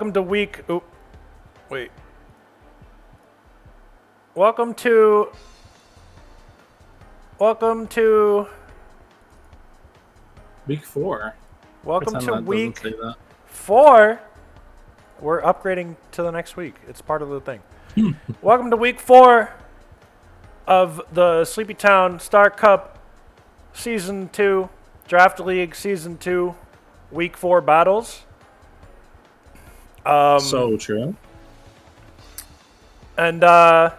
Welcome to week. Oh, wait. Welcome to. Week 4. Welcome to Pretend that doesn't week say that. 4. We're upgrading to the next week. It's part of the thing. Welcome to week 4 of the Sleepy Town Star Cup Season 2, Draft League Season 2, Week 4 battles. So true. And why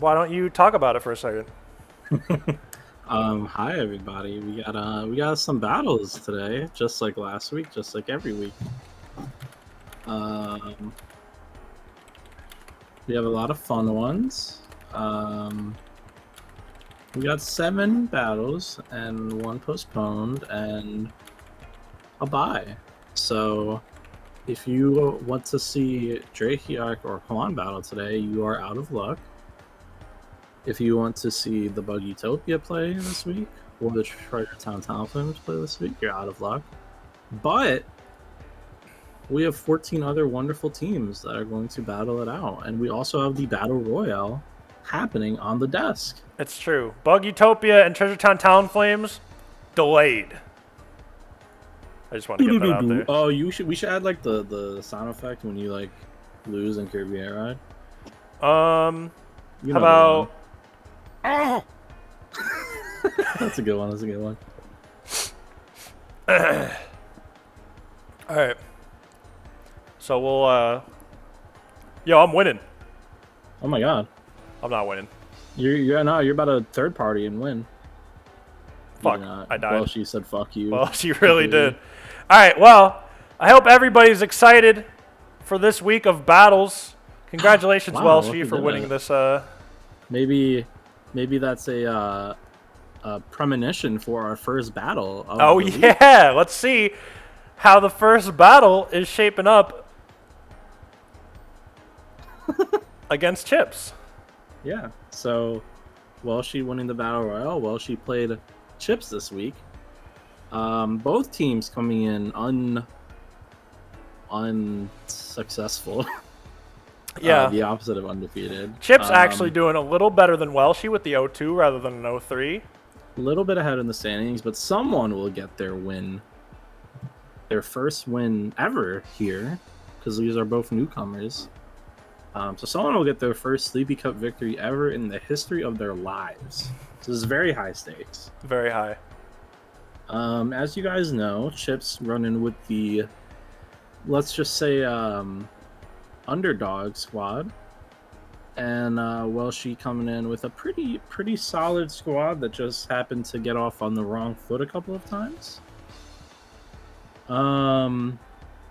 don't you talk about it for a second? Hi everybody. We got some battles today, just like last week, just like every week. We have a lot of fun ones. We got 7 battles and 1 postponed and a bye. So if you want to see Drakeark or Juan battle today, you are out of luck. If you want to see the Bug Utopia play this week, or the Treasure Town Talonflames play this week, you're out of luck. But we have 14 other wonderful teams that are going to battle it out. And we also have the Battle Royale happening on the desk. It's true. Bug Utopia and Treasure Town Talonflames delayed. I just want to get that out there. Oh, we should add like the sound effect when you like lose in Kirby Air Ride. How about? Oh! That's a good one. That's a good one. All right. So we'll. Yo, I'm winning. Oh my god. I'm not winning. You're about to third party and win. Fuck. I died. Well, she said fuck you. Well, she really did. All right. Well, I hope everybody's excited for this week of battles. Congratulations, Wow, Welshie, for winning this. Maybe that's a premonition for our first battle. Oh yeah, let's see how the first battle is shaping up against Chips. Yeah. So, Welshie winning the battle royale. Welshie played Chips this week. Both teams coming in unsuccessful. Yeah. The opposite of undefeated. Chips actually doing a little better than Welshie with the 0-2 rather than an 0-3. A little bit ahead in the standings, but someone will get their win. Their first win ever here, because these are both newcomers. So someone will get their first Sleepy Cup victory ever in the history of their lives. So this is very high stakes. Very high. As you guys know, Chips running with the, let's just say, underdog squad, and Welshie coming in with a pretty solid squad that just happened to get off on the wrong foot a couple of times.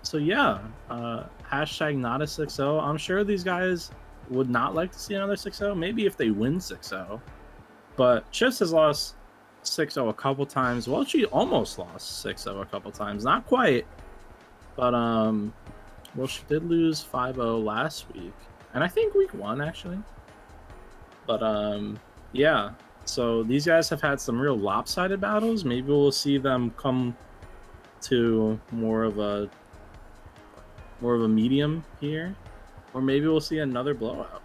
So yeah, hashtag not a 6-0. I'm sure these guys would not like to see another 6-0. Maybe if they win 6-0, but Chips has lost 6-0 a couple times. Welshie almost lost 6-0 a couple times. Not quite, but well, she did lose 5-0 last week, and I think week 1 actually. But yeah. So these guys have had some real lopsided battles. Maybe we'll see them come to more of a medium here, or maybe we'll see another blowout,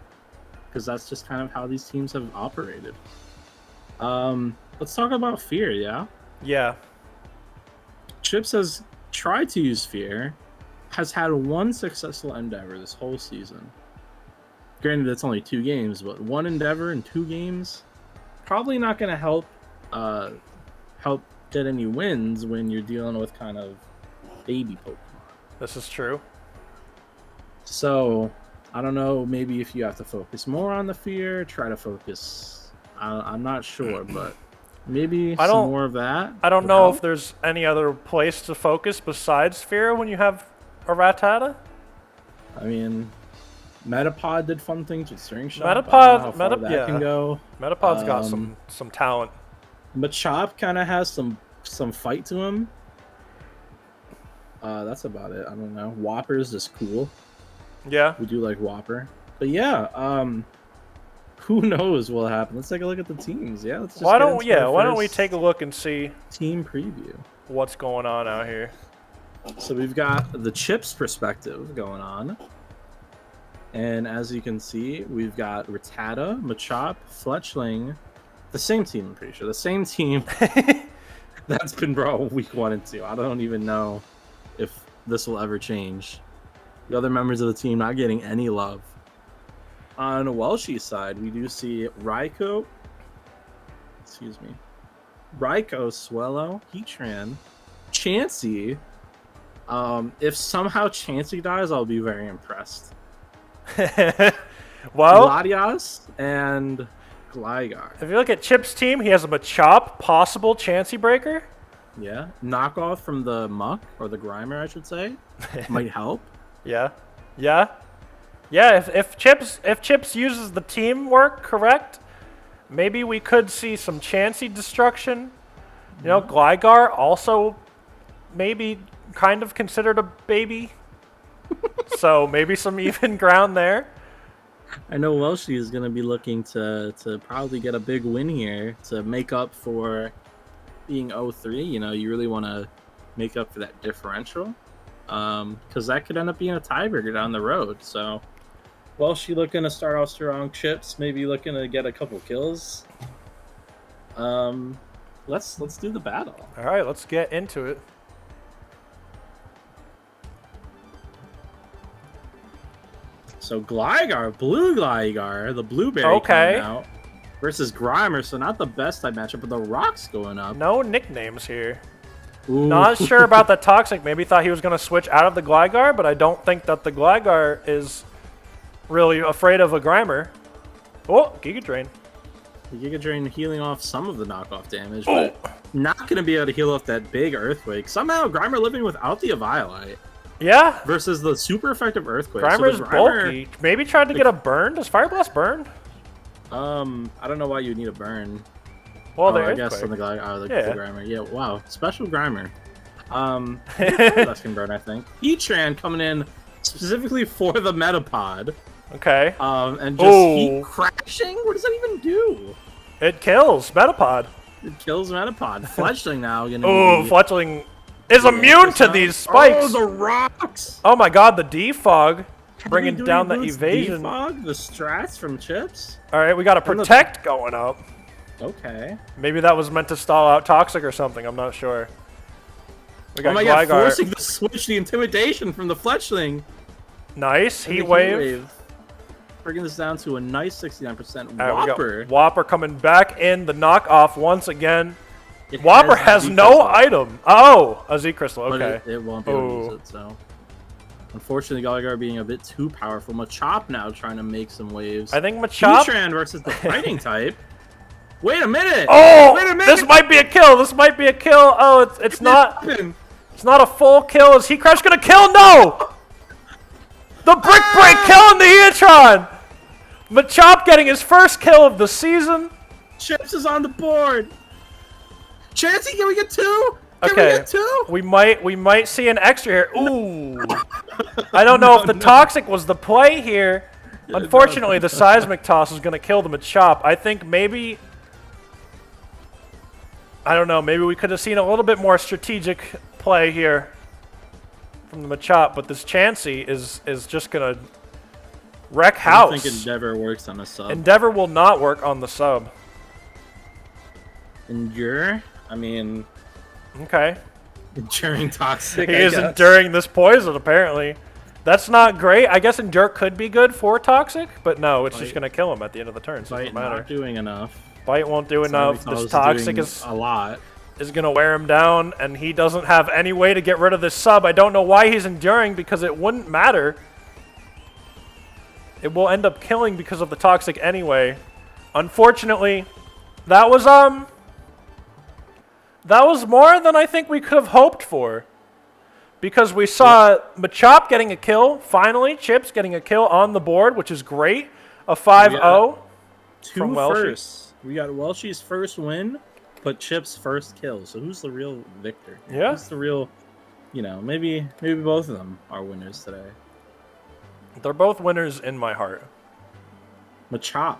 because that's just kind of how these teams have operated. Let's talk about Fear. Yeah. Chips has tried to use Fear. Has had 1 successful endeavor this whole season. Granted, it's only 2 games, but 1 endeavor in 2 games, probably not going to help get any wins when you're dealing with kind of baby Pokemon. This is true. So, I don't know, maybe if you have to focus more on the Fear, try to focus, I'm not sure, but maybe some more of that. I don't know if there's any other place to focus besides Fear when you have a Rattata. I mean, Metapod did fun things with String Shot. Metapod can go. Metapod's got some talent. Machop kind of has some fight to him. That's about it. I don't know. Whopper's just cool. Yeah. We do like Whopper. But yeah, who knows what'll happen? Let's take a look at the teams. Yeah, let's just why don't we take a look and see team preview. what's going on out here? So we've got the Chips perspective going on. And as you can see, we've got Rattata, Machop, Fletchling. The same team, I'm pretty sure. The same team that's been brought week 1 and 2. I don't even know if this will ever change. The other members of the team not getting any love. On Welshie's side, we do see Raikou, Swellow, Heatran, Chansey. If somehow Chansey dies, I'll be very impressed. Well, Latias and Gligar. If you look at Chip's team, he has a Machop, possible Chansey Breaker. Yeah, knockoff from the Muck, or the Grimer, I should say, might help. Yeah. If Chips uses the teamwork correct, maybe we could see some Chansey destruction. You know, Gligar also maybe kind of considered a baby. So maybe some even ground there. I know Welshie is going to be looking to probably get a big win here to make up for being 0-3. You know, you really want to make up for that differential. Because that could end up being a tiebreaker down the road. So Welshie looking to start off strong. Chips maybe looking to get a couple kills. Let's do the battle. All right, let's get into it. So Gligar, Blue Gligar, the blueberry coming out versus Grimer. So not the best type matchup, but the Rock's going up. No nicknames here. Ooh. Not sure about the Toxic. Maybe thought he was going to switch out of the Gligar, but I don't think that the Gligar is really afraid of a Grimer. Oh, Giga Drain. The Giga Drain healing off some of the knockoff damage, but not going to be able to heal off that big Earthquake. Somehow Grimer living without the Eviolite. Yeah. Versus the super effective Earthquake. Grimer's bulky. Maybe tried to get a burn. Does Fire Blast burn? I don't know why you'd need a burn. Well, I guess on the Grimer. Yeah, wow. Special Grimer. That's can burn, I think. Heatran coming in specifically for the Metapod. Okay. And just heat crashing? What does that even do? It kills Metapod. It kills Metapod. Fletchling now. Fletchling is immune to these spikes. Oh, the rocks! Oh my god, the defog. Bringing down the evasion. Defog, the strats from Chips. Alright, we got a Protect going up. Okay. Maybe that was meant to stall out Toxic or something. I'm not sure. We got God, forcing the switch, the Intimidation from the Fletchling. Nice. Heat Wave. Bringing this down to a nice 69%. Whopper. Whopper coming back in. The knockoff once again. Whopper has no item. Oh, a Z Crystal. Okay. But it won't be able to use it, so. Unfortunately, Gligar being a bit too powerful. Machop now trying to make some waves. I think Machop. Heatran versus the fighting type. Wait a minute. Oh, wait a minute. This might be a kill. This might be a kill. Oh, it's not. It's not a full kill. Is Heat Crash gonna kill? No. The Brick Break killing the Heatron. Machop getting his first kill of the season. Chips is on the board. Chansey, can we get 2? Can okay. we get 2? We might see an extra here. Ooh. I don't know if the Toxic was the play here. Unfortunately, the Seismic Toss is going to kill the Machop. I think maybe... I don't know. Maybe we could have seen a little bit more strategic play here from the Machop. But this Chansey is just going to wreck house. I think Endeavor works on a sub. Endeavor will not work on the sub. Endure? I mean... Okay. Enduring Toxic, He is enduring this poison, apparently. That's not great. I guess Endure could be good for Toxic, but no, it's just going to kill him at the end of the turn, so it doesn't matter. Not doing enough. Bite won't do enough. This Toxic is a lot. Is going to wear him down, and he doesn't have any way to get rid of this sub. I don't know why he's enduring, because it wouldn't matter. It will end up killing because of the Toxic anyway. Unfortunately, that was more than I think we could have hoped for. Because we saw Machop getting a kill, finally, Chips getting a kill on the board, which is great. A 5-0 from Welshie. We got Welshie's first win, but Chips' first kill. So who's the real victor? Yeah. Who's the real, maybe both of them are winners today. They're both winners in my heart. Machop.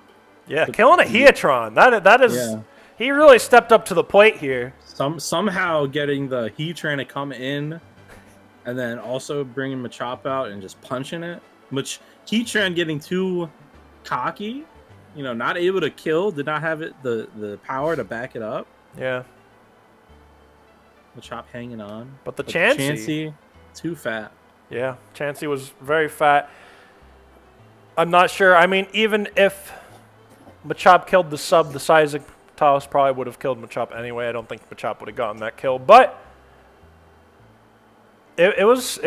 Yeah, killing a Heatron. That is... Yeah. He really stepped up to the plate here. Somehow getting the Heatran to come in and then also bringing Machop out and just punching it. Heatran getting too cocky, not able to kill, did not have the power to back it up. Yeah. Machop hanging on. But Chansey, too fat. Yeah, Chansey was very fat. I'm not sure. I mean, even if Machop killed the size of Talos probably would have killed Machop anyway. I don't think Machop would have gotten that kill. But it was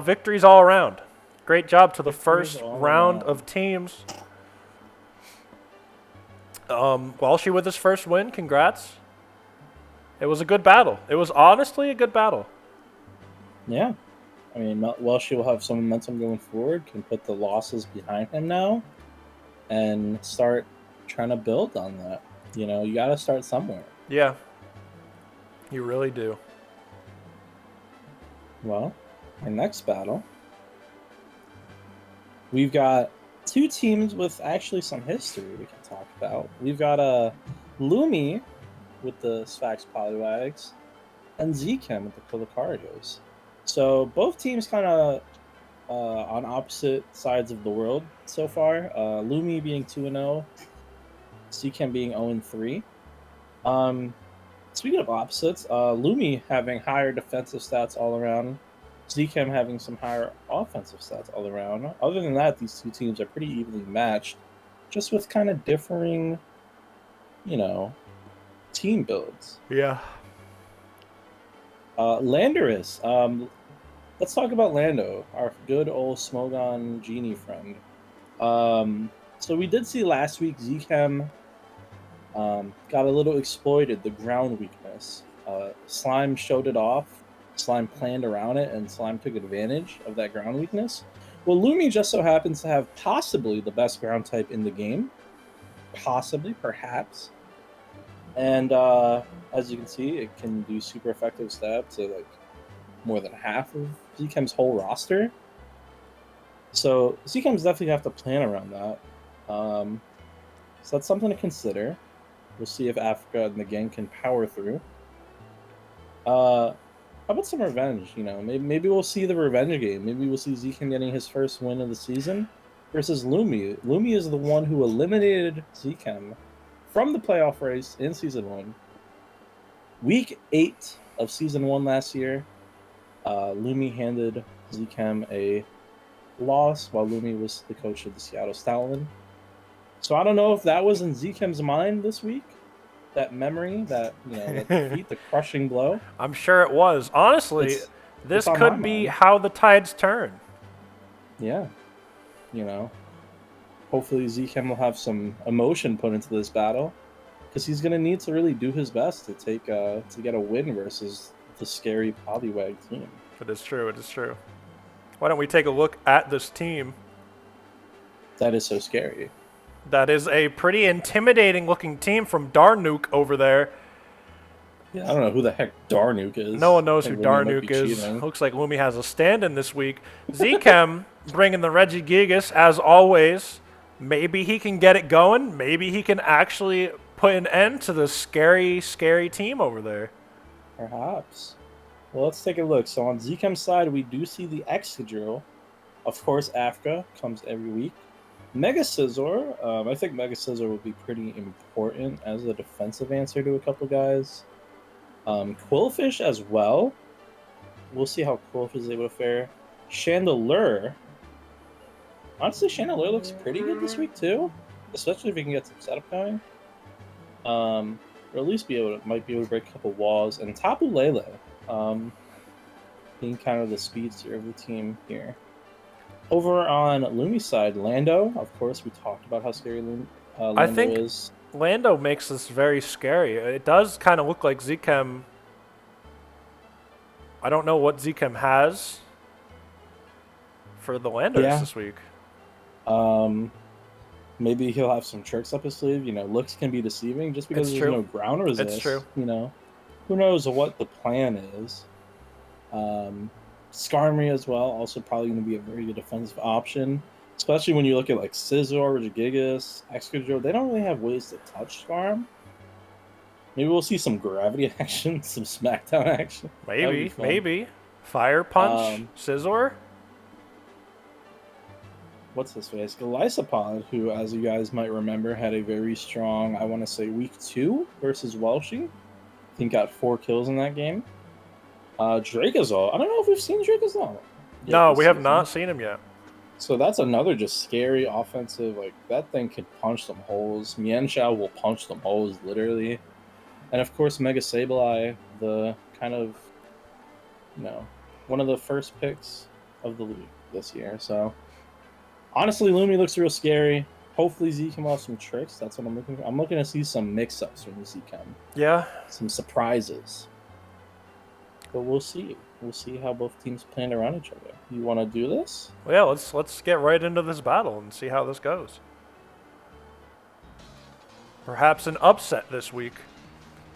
victories all around. Great job to the first round of teams. Walshy with his first win. Congrats. It was a good battle. It was honestly a good battle. Yeah. I mean, Walshy will have some momentum going forward, can put the losses behind him now, and start trying to build on that. You got to start somewhere. Yeah. You really do. Well, our next battle, we've got two teams with actually some history we can talk about. We've got Lumi with the Sphax Poliwags and Zchem with the Colicardios. So both teams kind of on opposite sides of the world so far. Lumi being 2-0, Zchem being 0-3. Speaking of opposites, Lumi having higher defensive stats all around, Zchem having some higher offensive stats all around. Other than that, these two teams are pretty evenly matched, just with kind of differing, team builds. Yeah. Landorus. Let's talk about Lando, our good old Smogon Genie friend. So we did see last week Zchem got a little exploited, the ground weakness. Slime showed it off. Slime planned around it, and Slime took advantage of that ground weakness. Well, Lumi just so happens to have possibly the best ground type in the game. Possibly, perhaps. And as you can see, it can do super effective stab to more than half of Zchem's whole roster. So Zchem's definitely have to plan around that. So that's something to consider. We'll see if Africa and the gang can power through. How about some revenge? Maybe we'll see the revenge game. Maybe we'll see Zchem getting his first win of the season versus Lumi. Lumi is the one who eliminated Zchem from the playoff race in Season 1. Week 8 of Season 1 last year, Lumi handed Zchem a loss while Lumi was the coach of the Seattle Stoutland. So I don't know if that was in Zchem's mind this week, that memory, that defeat, the crushing blow. I'm sure it was. Honestly, this could be how the tides turn. Yeah. Hopefully Zchem will have some emotion put into this battle, because he's going to need to really do his best to get a win versus the scary Poliwag team. It is true. It is true. Why don't we take a look at this team? That is so scary. That is a pretty intimidating looking team from Darnuke over there. Yeah, I don't know who the heck Darnuke is. No one knows who Darnuke is. Cheating. Looks like Lumi has a stand-in this week. Zchem bringing the Regigigas as always. Maybe he can get it going. Maybe he can actually put an end to the scary, scary team over there. Perhaps. Well, let's take a look. So on Zchem's side, we do see the Excadrill. Of course, Africa comes every week. Mega Scizor. I think Mega Scizor will be pretty important as a defensive answer to a couple guys. Quillfish as well. We'll see how Quillfish is able to fare. Chandelure. Honestly, Chandelure looks pretty good this week too, especially if we can get some setup going. Or at least might be able to break a couple walls. And Tapu Lele, being kind of the speedster of the team here. Over on Lumi's side, Lando. Of course, we talked about how scary Lando I think is. Lando makes this very scary. It does kind of look like Zchem. I don't know what Zchem has for the Landos this week. Maybe he'll have some tricks up his sleeve. Looks can be deceiving just because there's no ground resist. It's true. Who knows what the plan is. Skarmory as well, also probably going to be a very good defensive option, especially when you look at Scizor, Regigigas, Excadrill. They don't really have ways to touch Skarm. Maybe we'll see some gravity action, some smackdown action. Maybe. Fire Punch, Scizor. What's his face? Golisopod, who, as you guys might remember, had a very strong, I want to say, week 2 versus Welshie. I think got 4 kills in that game. Dracozolt. I don't know if we've seen Dracozolt. No, we have not seen him yet. So that's another just scary offensive. Like, that thing could punch some holes. Mienshao will punch some holes, literally. And, of course, Mega Sableye, the kind of, one of the first picks of the league this year. So, honestly, Lumi looks real scary. Hopefully, Z can have some tricks. That's what I'm looking for. I'm looking to see some mix-ups from the Z-Chem. Yeah. Some surprises. But we'll see. We'll see how both teams plan around each other. You want to do this? Well, yeah, let's get right into this battle and see how this goes. Perhaps an upset this week.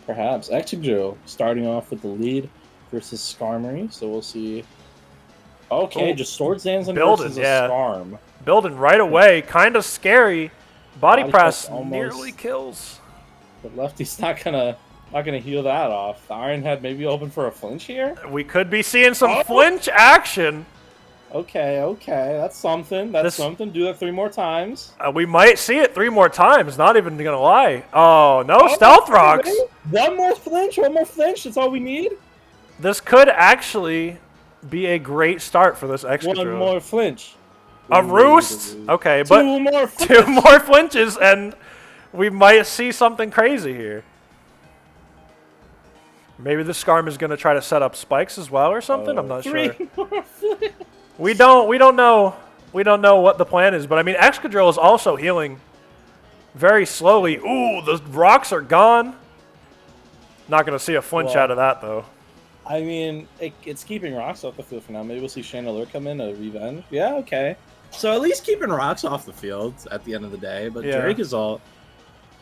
Perhaps. Excadrill starting off with the lead versus Skarmory. So we'll see. Okay, just Swords Dance versus a Skarm. Building right away. Kind of scary. Body press nearly kills. But Lefty's not gonna heal that off. The Iron Head maybe open for a flinch here. We could be seeing some flinch action. Okay, that's something. That's something. Do that 3 more times. We might see it 3 more times. Not even gonna lie. Oh no, Stealth Rocks. One more flinch. That's all we need. This could actually be a great start for this Excadrill. One more flinch. A Roost. Okay, but 2 more flinches, and we might see something crazy here. Maybe the Skarm is going to try to set up spikes as well or something. I'm not sure. We don't know what the plan is, but I mean Excadrill is also healing very slowly. Ooh, the rocks are gone. Not going to see a flinch out of that though. I mean, it's keeping rocks off the field for now. Maybe we'll see Chandelure come in to revenge. Yeah, okay. So at least keeping rocks off the field at the end of the day. But Dracozolt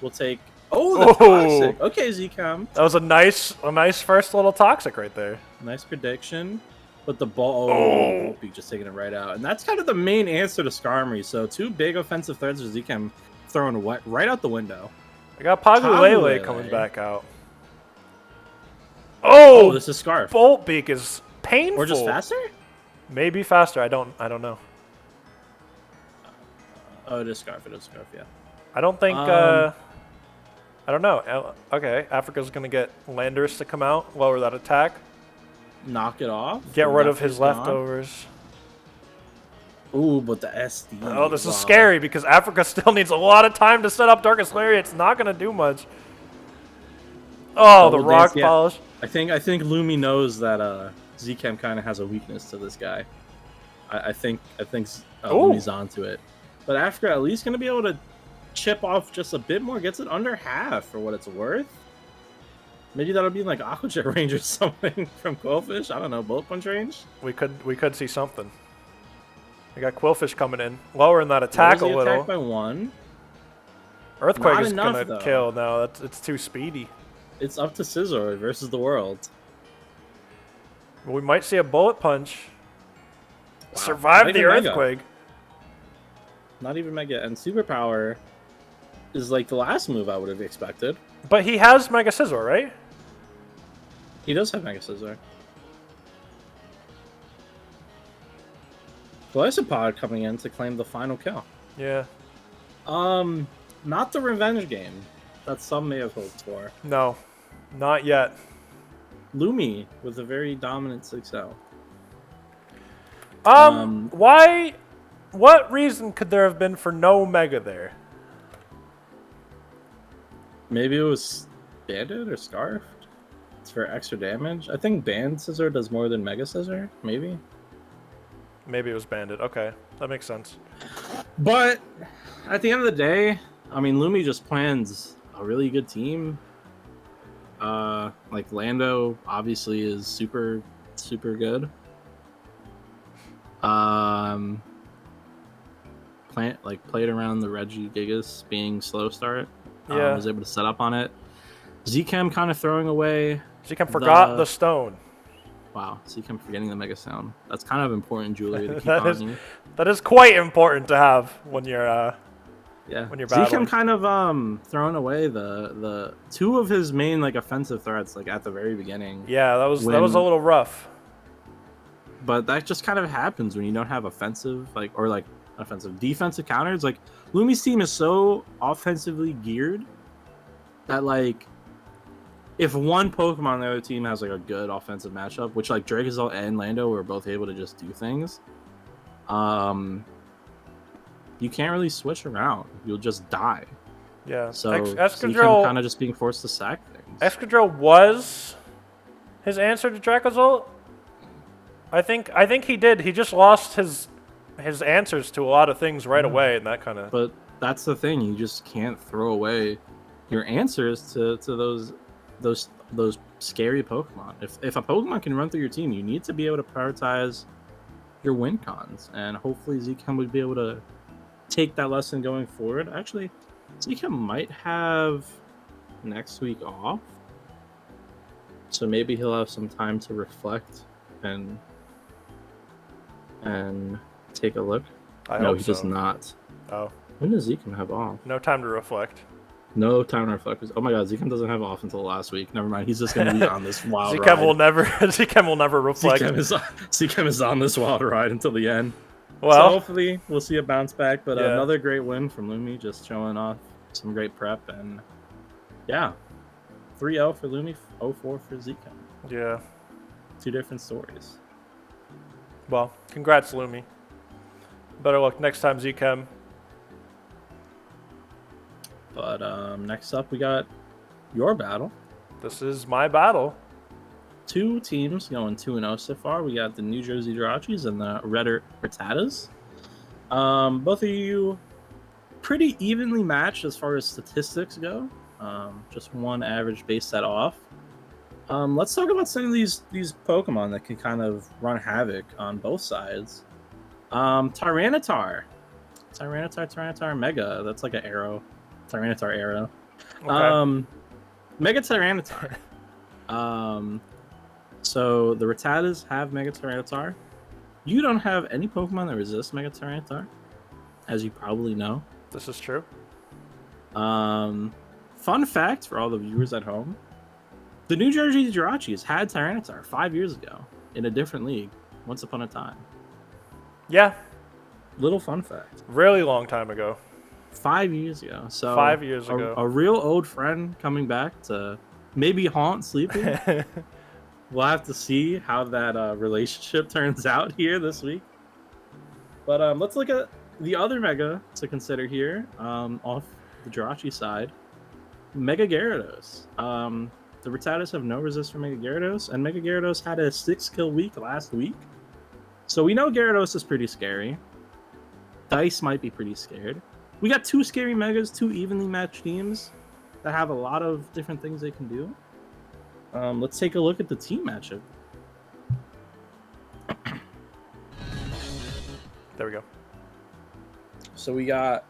will take. Oh, the Toxic. Okay, Z-Chem. That was a nice first little Toxic right there. Nice prediction. But the ball, be just taking it right out. And that's kind of the main answer to Skarmory. So 2 big offensive threats for Z-Chem throwing right out the window. I got Pagulele coming back out. Oh, this is Scarf. Bolt Beak is painful. Or just faster? Maybe faster. I don't know. Oh, it is Scarf. Yeah. I don't think. I don't know. Okay, Africa's gonna get Landorus to come out, lower that attack, knock it off, get rid of his leftovers. Ooh, but the SD. Oh, this is scary because Africa still needs a lot of time to set up Darkest Lariat. It's not gonna do much. Oh, the rock polish. I think Lumi knows that Z-Chem kind of has a weakness to this guy. I think Lumi's onto it. But Africa at least gonna be able to chip off just a bit more, gets it under half for what it's worth. Maybe that'll be like Aqua Jet range or something from Quillfish. I don't know, Bullet Punch range. We could see something. We got Quillfish coming in, lowering that attack a little. Attack by 1. Earthquake is gonna kill. No, it's too speedy. It's up to Scizor versus the world. We might see a Bullet Punch. Wow. Survive the Earthquake. Not even Mega. And Superpower is like the last move I would have expected. But he has Mega Scizor, right? He does have Mega Scizor. Golisopod coming in to claim the final kill. Yeah. Not the revenge game that some may have hoped for. No, not yet. Lumi with a very dominant 6-0. Why? What reason could there have been for no Mega there? Maybe it was Banded or Scarfed. It's for extra damage. I think Band Scizor does more than Mega Scizor. Maybe. Maybe it was Banded. Okay, that makes sense. But at the end of the day, I mean, Lumi just plans a really good team. Like Lando obviously is super good. Played around the Regigigas being slow start. Yeah. Was able to set up on it. Z-Chem kind of throwing away. Z-Chem forgot the stone. Wow, Z-Chem forgetting the Mega Sound. That's kind of important jewelry to keep on you. That is quite important to have when you're when you're battling. Z-Chem kind of throwing away the 2 of his main like offensive threats like at the very beginning. Yeah, that was a little rough. but that just kind of happens when you don't have defensive counters. Like Lumi's team is so offensively geared that like if one Pokemon on the other team has like a good offensive matchup, which like Dracozolt and Lando were both able to just do things, you can't really switch around. You'll just die. Yeah. So Excadrill kind of just being forced to sack things. Excadrill was his answer to Dracozolt. I think he did. He just lost his answers to a lot of things right away, and that kind of. But that's the thing. You just can't throw away your answers to those scary Pokemon. If a Pokemon can run through your team, you need to be able to prioritize your win cons, and hopefully Zcam would be able to take that lesson going forward. Actually, Zcam might have next week off, so maybe he'll have some time to reflect and take a look. No, he does not. Oh. When does Zcam have off? No time to reflect. No time to reflect. Oh my god, Zcam doesn't have off until last week. Never mind. He's just going to be on this wild ride. Zcam will never reflect. Zcam is on this wild ride until the end. Well, so hopefully we'll see a bounce back. But another great win from Lumi, just showing off some great prep. And yeah, 3-0 for Lumi, 0-4 for Zcam. Yeah. 2 different stories. Well, congrats, Lumi. Better luck next time, Zcam. But next up, we got your battle. This is my battle. 2 teams going 2-0 so far. We got the New Jersey Zoroarks and the Red Rattatas. Both of you pretty evenly matched as far as statistics go. Just one average base set off. Let's talk about some of these Pokemon that can kind of run havoc on both sides. Tyranitar Mega. That's like an arrow. Tyranitar arrow. Okay. Mega Tyranitar. So the Rattatas have Mega Tyranitar. You don't have any Pokemon that resist Mega Tyranitar, as you probably know. This is true. Fun fact for all the viewers at home: the New Jersey Zoroarks had Tyranitar 5 years ago in a different league. Once upon a time. Yeah. Little fun fact. Really long time ago. 5 years ago. So 5 years ago. A real old friend coming back to maybe haunt Sleepy. We'll have to see how that relationship turns out here this week. But let's look at the other Mega to consider here off the Jirachi side. Mega Gyarados. The Rattatas have no resist for Mega Gyarados, and Mega Gyarados had a 6-kill week last week. So we know Gyarados is pretty scary. Dice might be pretty scared. We got 2 scary Megas, 2 evenly matched teams that have a lot of different things they can do. Let's take a look at the team matchup. There we go. So we got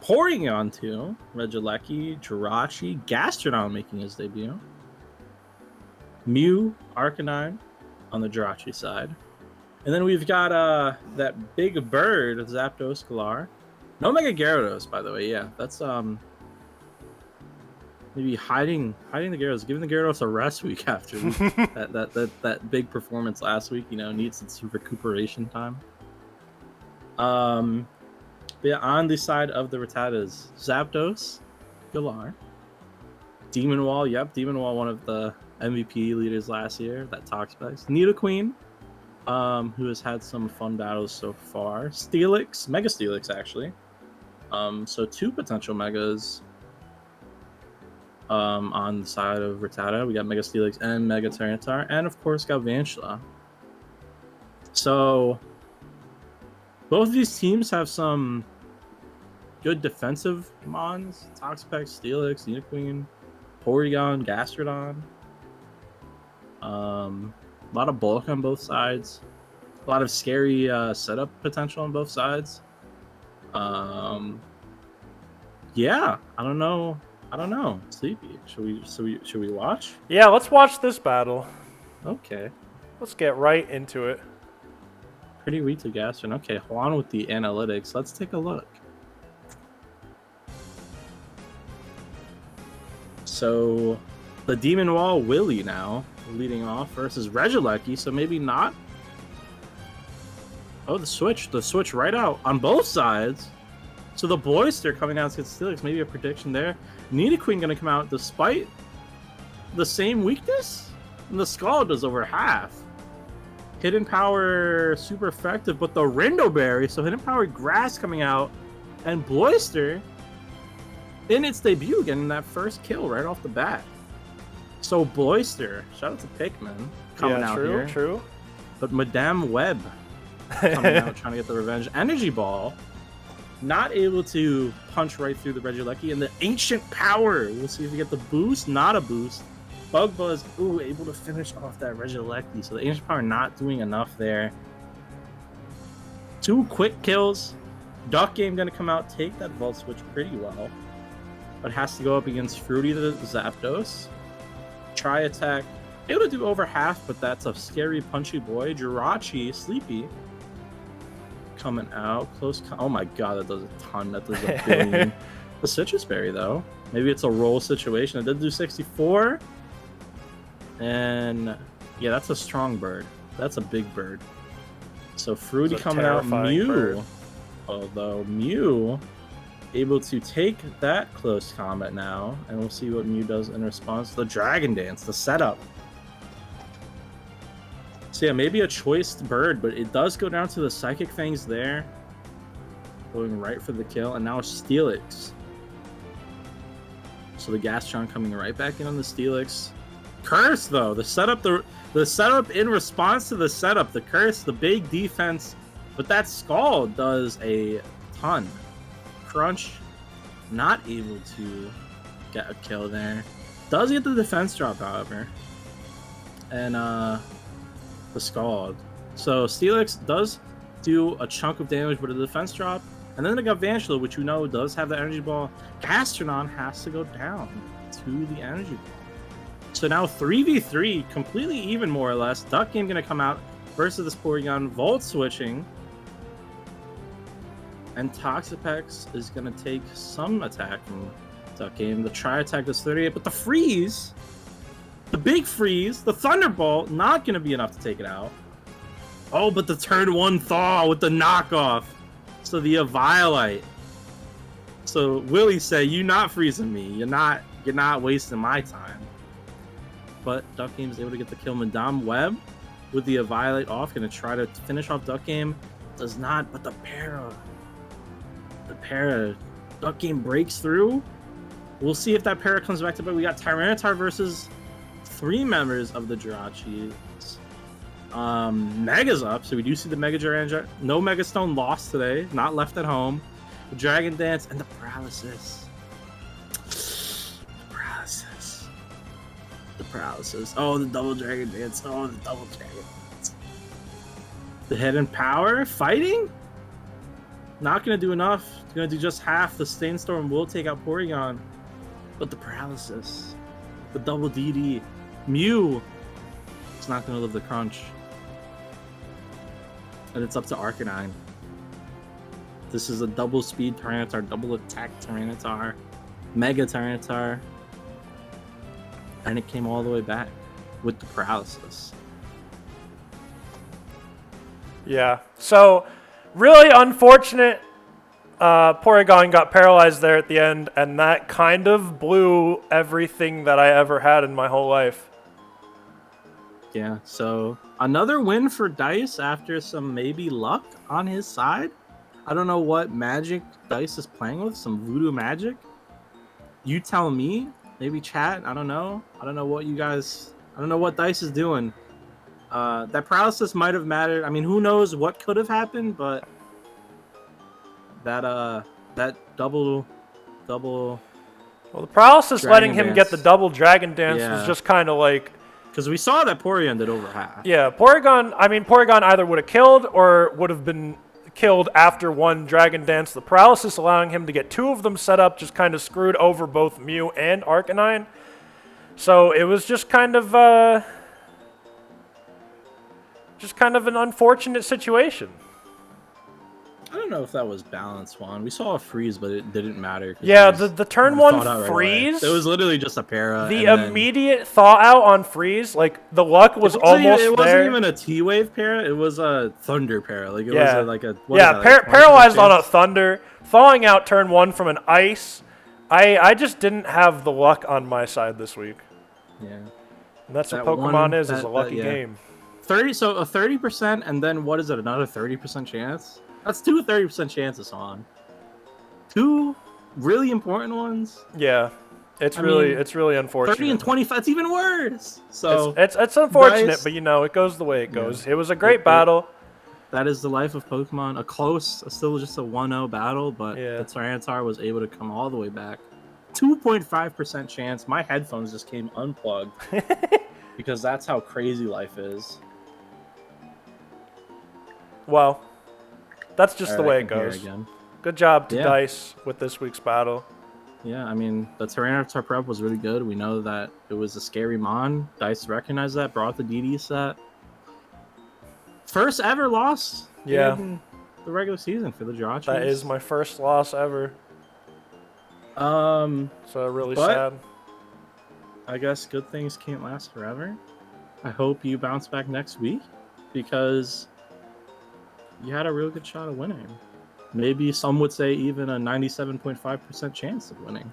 Porygon 2, Regieleki, Jirachi, Gastrodon making his debut. Mew, Arcanine on the Jirachi side. And then we've got that big bird, Zapdos Galar. No Mega Gyarados, by the way. Yeah, that's maybe hiding the Gyarados, giving the Gyarados a rest week after that big performance last week. You know, needs some recuperation time. But yeah, on the side of the Rattatas, Zapdos, Galar, Demon Wall. Yep, Demon Wall, one of the MVP leaders last year. That Toxapex, Nidoqueen. Who has had some fun battles so far. Steelix, Mega Steelix, actually. So 2 potential Megas on the side of Rattata. We got Mega Steelix and Mega Tyranitar, and of course Galvantula. So both of these teams have some good defensive mons. Toxapex, Steelix, Nidoqueen, Porygon, Gastrodon. A lot of bulk on both sides. A lot of scary setup potential on both sides. Yeah, I don't know. Sleepy. Should we watch? Yeah, let's watch this battle. Okay. Let's get right into it. Pretty weak to Gastron. Okay, Juan with the analytics. Let's take a look. So the Demon Wall Willy now leading off versus Regieleki, so maybe not Oh, the switch right out on both sides. So the Boister coming out against Steelix, maybe a prediction there. Nidoqueen going to come out despite the same weakness? And the Skull does over half. Hidden Power, super effective, but the Rindo Berry, so Hidden Power Grass coming out, and Boister, in its debut, getting that first kill right off the bat. So Boister, shout out to Pikmin, coming out here. True. But Madame Web coming out, trying to get the revenge. Energy Ball, not able to punch right through the Regieleki, and the Ancient Power. We'll see if we get the boost, not a boost. Bug Buzz, ooh, able to finish off that Regieleki. So the Ancient Power not doing enough there. 2 quick kills. Duck Game gonna come out, take that Volt Switch pretty well. But has to go up against Fruity the Zapdos. Try attack. Able to do over half, but that's a scary punchy boy. Jirachi, Sleepy. Coming out. Oh my god, that does a ton. That does a billion. The Citrus Berry, though. Maybe it's a roll situation. It did do 64. And yeah, that's a strong bird. That's a big bird. So Fruity coming out. Mew. Bird. Although Mew able to take that close combat now. And we'll see what Mew does in response to the Dragon Dance, the setup. So yeah, maybe a choiced bird, but it does go down to the Psychic Fangs there. Going right for the kill. And now Steelix. So the Gastron coming right back in on the Steelix. Curse, though. The setup in response to the setup. The Curse, the big defense. But that Skull does a ton. Crunch, not able to get a kill there. Does get the defense drop, however. And the Scald. So Steelix does do a chunk of damage with a defense drop. And then they got Vanishlo, which we know does have the Energy Ball. Gastrodon has to go down to the Energy Ball. So now 3v3, completely even more or less. Duck Game going to come out versus this Porygon. Volt switching. And Toxapex is going to take some attack from Duck Game. The Tri Attack does 38, but the Freeze, the big Freeze, the Thunderbolt, not going to be enough to take it out. Oh, but the turn 1 Thaw with the knockoff. So the Eviolite. So Willie say, "You not freezing me. You're not wasting my time." But Duck Game is able to get the kill. Madame Web with the Eviolite off, gonna try to finish off Duck Game. Does not, but the para. Duck Game breaks through. We'll see if that para comes back to play. We got Tyranitar versus 3 members of the Jirachi. Mega's up, so we do see the Mega Durandra. No Mega Stone lost today, not left at home. The Dragon Dance and the Paralysis. The Paralysis. Oh, the double Dragon Dance. The Hidden Power fighting? Not gonna do enough. It's gonna do just half. The Stainstorm will take out Porygon, but the Paralysis, the double DD, Mew, it's not gonna live the crunch. And it's up to Arcanine. This is a double speed Tyranitar, double attack Tyranitar, Mega Tyranitar. And it came all the way back with the Paralysis. Yeah. So, really unfortunate. Porygon got paralyzed there at the end, and that kind of blew everything that I ever had in my whole life. Yeah, so another win for Dice after some maybe luck on his side. I don't know what magic Dice is playing with, some voodoo magic. You tell me, maybe chat, I don't know. I don't know what Dice is doing. That paralysis might have mattered. I mean, who knows what could have happened, but that double Well, the paralysis letting him get the double Dragon Dance was just kind of like, because we saw that Porygon did over half. Yeah, Porygon either would have killed or would have been killed after one Dragon Dance. The Paralysis allowing him to get 2 of them set up just kind of screwed over both Mew and Arcanine. So it was just kind of an unfortunate situation. I don't don't know if that was balanced, Juan. We saw a freeze, but it didn't matter. Yeah, the turn one freeze. It was literally just a para. The immediate thaw out on freeze, like the luck was almost there. It wasn't even a T-wave para. It was a thunder para. Like it was like a paralyzed on a thunder, thawing out turn one from an ice. I just didn't have the luck on my side this week. Yeah, and that's what Pokemon is a lucky game. 30%, and then what is it? Another 30% chance. That's two 30% chances on. Two really important ones. Yeah, it's really unfortunate. 30 and 25. It's even worse. So it's unfortunate, but it goes the way it goes. Yeah. It was a great battle. That is the life of Pokemon. Still just a 1-0 battle, but the Tyranitar was able to come all the way back. 2.5% chance. My headphones just came unplugged because that's how crazy life is. Well, that's just the way it goes. Good job to Dice with this week's battle. Yeah, I mean, the Tyranitar prep was really good. We know that it was a scary Mon. Dice recognized that, brought the DD set. First ever loss in the regular season for the Jirachi. That is my first loss ever. So really sad. I guess good things can't last forever. I hope you bounce back next week because you had a real good shot of winning. Maybe some would say even a 97.5% chance of winning.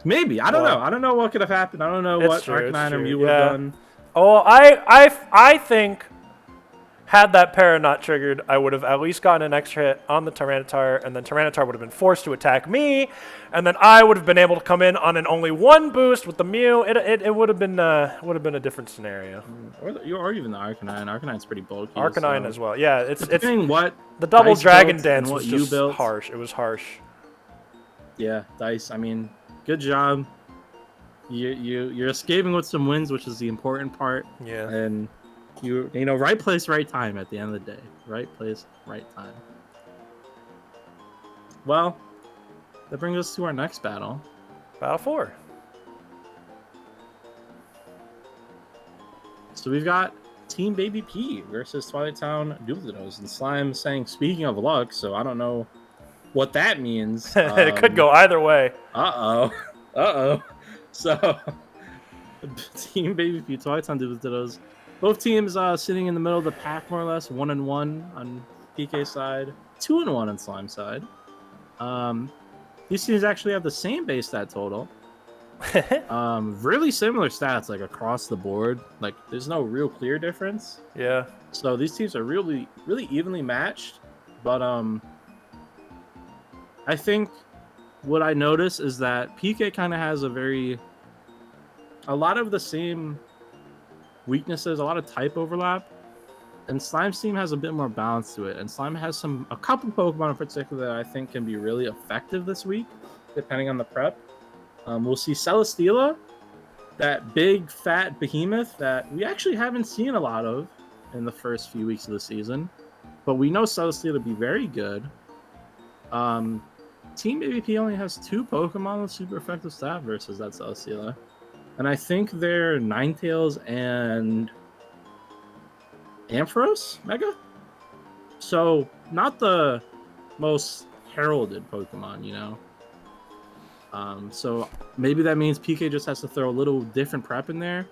Maybe. I don't know. I don't know what could have happened. I don't know what Arcanine or Mew would have done. Oh, I think had that para not triggered, I would have at least gotten an extra hit on the Tyranitar, and then Tyranitar would have been forced to attack me, and then I would have been able to come in on an only one boost with the Mew. It would have been a different scenario. Or even the Arcanine. Arcanine's pretty bulky. Arcanine as well. Yeah, it's what the double Dragon Dance was just harsh. It was harsh. Yeah, Dice. I mean, good job. You're escaping with some wins, which is the important part. Yeah. And right place, right time at the end of the day. Right place, right time. Well, that brings us to our next battle. Battle 4. So we've got Team Baby P versus Twilight Town Duplicitous. And Slime saying, speaking of luck, so I don't know what that means. It could go either way. Uh-oh. So, Team Baby P, Twilight Town Duplicitous. Both teams sitting in the middle of the pack, more or less. 1-1 on PK side, 2-1 on Slime side. These teams actually have the same base stat total. Really similar stats, like across the board. Like there's no real clear difference. Yeah. So these teams are really, really evenly matched. But I think what I notice is that PK kind of has a lot of the same weaknesses, a lot of type overlap, and Slime's team has a bit more balance to it. And Slime has a couple Pokemon in particular that I think can be really effective this week, depending on the prep. We'll see Celesteela, that big fat behemoth that we actually haven't seen a lot of in the first few weeks of the season, but we know Celesteela to be very good. Team AVP only has 2 Pokemon with super effective stat versus that Celesteela. And I think they're Ninetales and Ampharos Mega. So not the most heralded Pokemon, So maybe that means PK just has to throw a little different prep in there.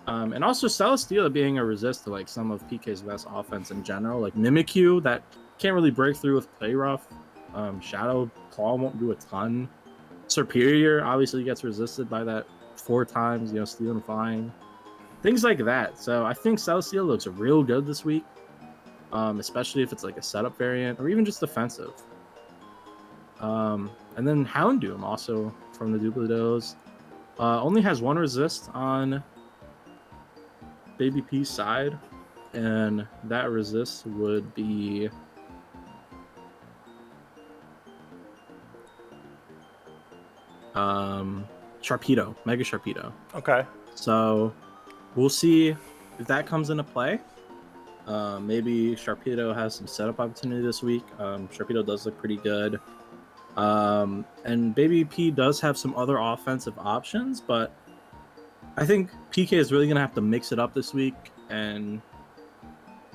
And also Celesteela being a resist to like some of PK's best offense in general, like Mimikyu that can't really break through with Play Rough. Shadow Claw won't do a ton. Superior obviously gets resisted by that 4 times, Steel and Flying. Things like that. So I think Celesteela looks real good this week, especially if it's like a setup variant or even just defensive. And then Houndoom also from the Duplicitous only has 1 resist on Baby P's side, and that resist would be Sharpedo, Mega Sharpedo. Okay. So we'll see if that comes into play. Maybe Sharpedo has some setup opportunity this week. Sharpedo does look pretty good. And Baby P does have some other offensive options, but I think PK is really going to have to mix it up this week. And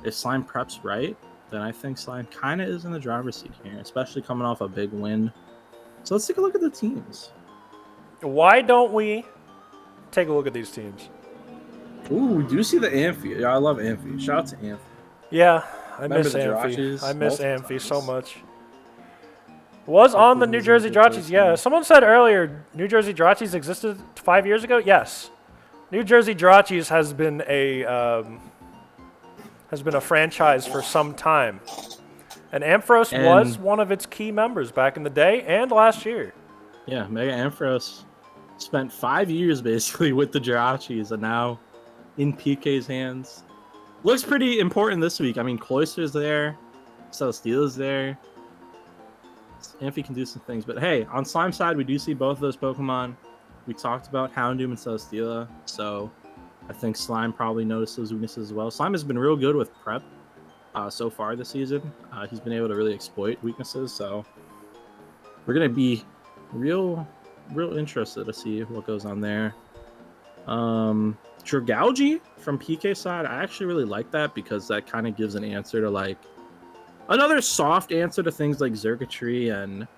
if Slime preps right, then I think Slime kind of is in the driver's seat here, especially coming off a big win. So let's take a look at the teams. Why don't we take a look at these teams? Ooh, we do see the Amphi. Yeah, I love Amphi. Shout out to Amphi. Yeah, I Remember miss the Amphi. Jirachis I miss multiple Amphi so times. much. Was on the Hopefully New he's Jersey in a good Jirachis, place yeah. now. Someone said earlier New Jersey Jirachis existed 5 years ago. Yes, New Jersey Jirachis has been a franchise for some time, and Ampharos was one of its key members back in the day and last year. Yeah, Mega Ampharos spent 5 years basically with the Jirachis, and now in PK's hands. Looks pretty important this week. I mean, Cloyster's there, Celesteela's there. Amphi can do some things, but hey, on Slime's side, we do see both of those Pokemon. We talked about Houndoom and Celesteela, so I think Slime probably noticed those weaknesses as well. Slime has been real good with prep so far this season. He's been able to really exploit weaknesses, so we're gonna be real interested to see what goes on there. Dragalge from PK side, I actually really like that because that kind of gives an answer to like another soft answer to things like Xurkitree and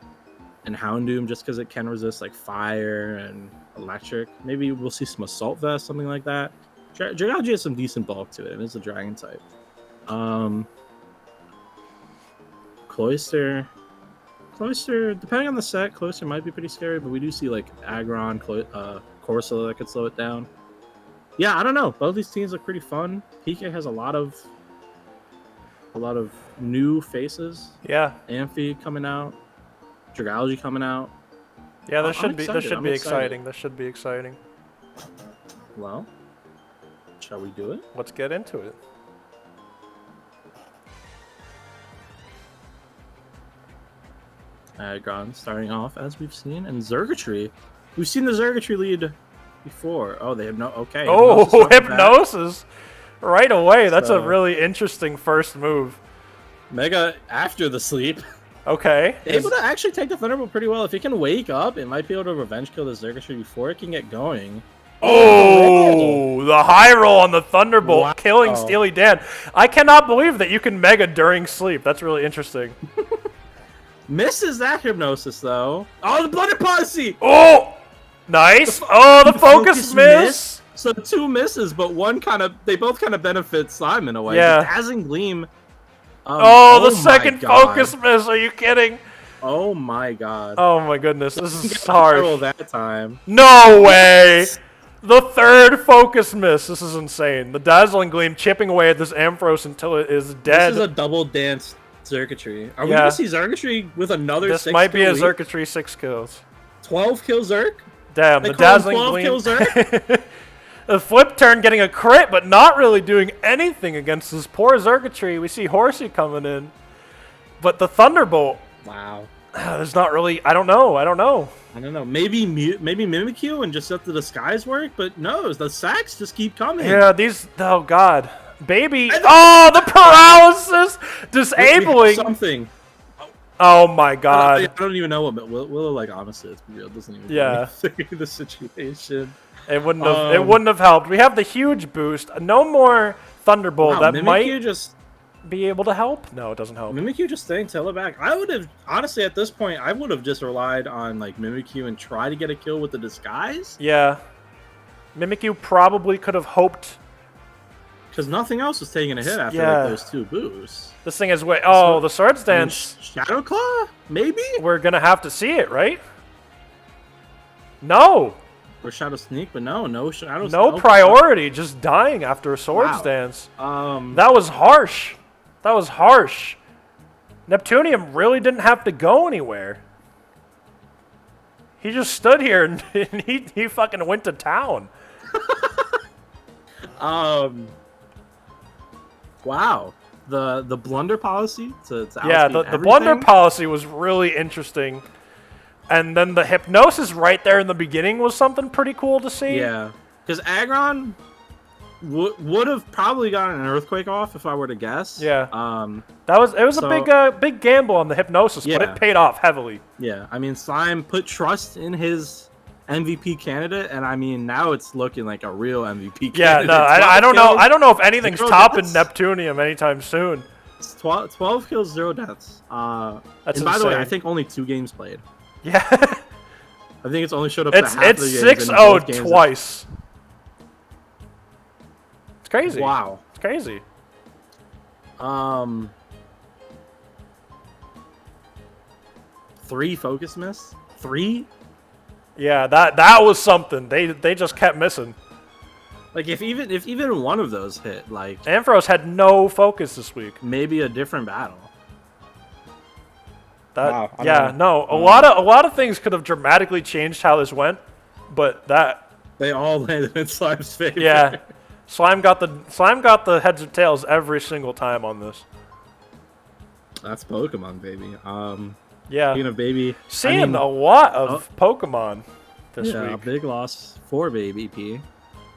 Houndoom, just because it can resist like fire and electric. Maybe we'll see some Assault Vest, something like that. Dragalge has some decent bulk to it, and it's a Dragon type. Cloyster, depending on the set, Cloyster might be pretty scary, but we do see like Aggron, Corsola that could slow it down. Yeah, I don't know. Both these teams look pretty fun. PK has a lot of new faces. Yeah. Amphi coming out, Dragalge coming out. Yeah, this should be excited. exciting. This should be exciting. Well, shall we do it? Let's get into it. Aggron starting off as we've seen, and Xurkitree. We've seen the Xurkitree lead before. Oh, they have no. Okay. Oh, off the bat. hypnosis! Right away. That's a So- really interesting first move. Mega after the sleep. Okay. Able to actually take the Thunderbolt pretty well. If he can wake up, it might be able to revenge kill the Xurkitree before it can get going. Oh, the high roll on the Thunderbolt, Wow. killing Steely Dan. I cannot believe that you can Mega during sleep. That's really interesting. Misses that Hypnosis, though. Oh, the Blooded Policy! Oh, nice. Oh, the focus miss. So 2 misses, but they both kind of benefit Slime in a way. Yeah. The Dazzling Gleam. Oh, the my second God. focus miss. Are you kidding? Oh my God. Oh my goodness, this is Get the roll harsh. that time. No way. The third focus miss. This is insane. The Dazzling Gleam chipping away at this Ampharos until it is dead. This is a double dance Xurkitree. Are we Yeah. gonna see Xurkitree with another This 6 might be a kill lead? Xurkitree 6 kills. 12 kill Zerk? Damn, They the call him Dazzling 12 Gleam. kill Zerk? The flip turn getting a crit, but not really doing anything against this poor Xurkitree. We see Horsey coming in. But the Thunderbolt, Wow. there's not really, I don't know. I don't know. Maybe Mimikyu and just let the disguise work, but no, the sacks just keep coming. Yeah, these, oh god. Baby, oh, the paralysis! We have Disabling. something. Oh my I god. don't even know what Willow, like, honestly, it's real. It doesn't even Yeah. do anything in the situation. It wouldn't have helped. We have the huge boost. No more Thunderbolt. Wow, That Mimikyu might just be able to help. No, it doesn't help. Mimikyu just staying back. I would have honestly at this point I would have just relied on like Mimikyu and try to get a kill with the disguise Yeah. Mimikyu probably could have hoped. because nothing else was taking a hit after Yeah. like those 2 boosts. This thing is way. Oh, the Swords And Dance. Shadow Claw, maybe, We're gonna have to see it, right? No. or Shadow Sneak, but no Shadow. No priority. Just dying after a Swords Wow. Dance. That That was harsh. That was harsh. Neptunium really didn't have to go anywhere. He just stood here and, he fucking went to town. wow. The blunder policy to Yeah, outspeed the blunder everything. policy was really interesting. And then the hypnosis right there in the beginning was something pretty cool to see. Yeah, because Aggron would have probably gotten an earthquake off if I were to guess. Yeah. It was so- a big gamble on the hypnosis, but Yeah. it paid off heavily. Yeah, I mean, Slime put trust in his MVP candidate, and I mean, now it's looking like a real MVP Yeah, candidate. no, 12 I don't know. kills. I don't know if anything's Zero topping deaths. Neptunium anytime soon. It's 12 kills, 0 deaths. That's and by the way, I insane. think only 2 games played. Yeah. I think it's only showed up to half It's the games. 6-0 twice. It's crazy. Wow. It's crazy. 3 focus miss. 3. Yeah, that was something. They just kept missing. Like if even one of those hit, like Ampharos had no focus this week. maybe a different battle. That Wow, I yeah, don't know. no. A lot of things could have dramatically changed how this went, but that They all landed in Slime's favor. yeah, Slime got the heads or tails every single time on this. That's Pokemon, baby. Yeah, Speaking of baby, seeing a lot of Pokemon this a week. big loss for Baby P.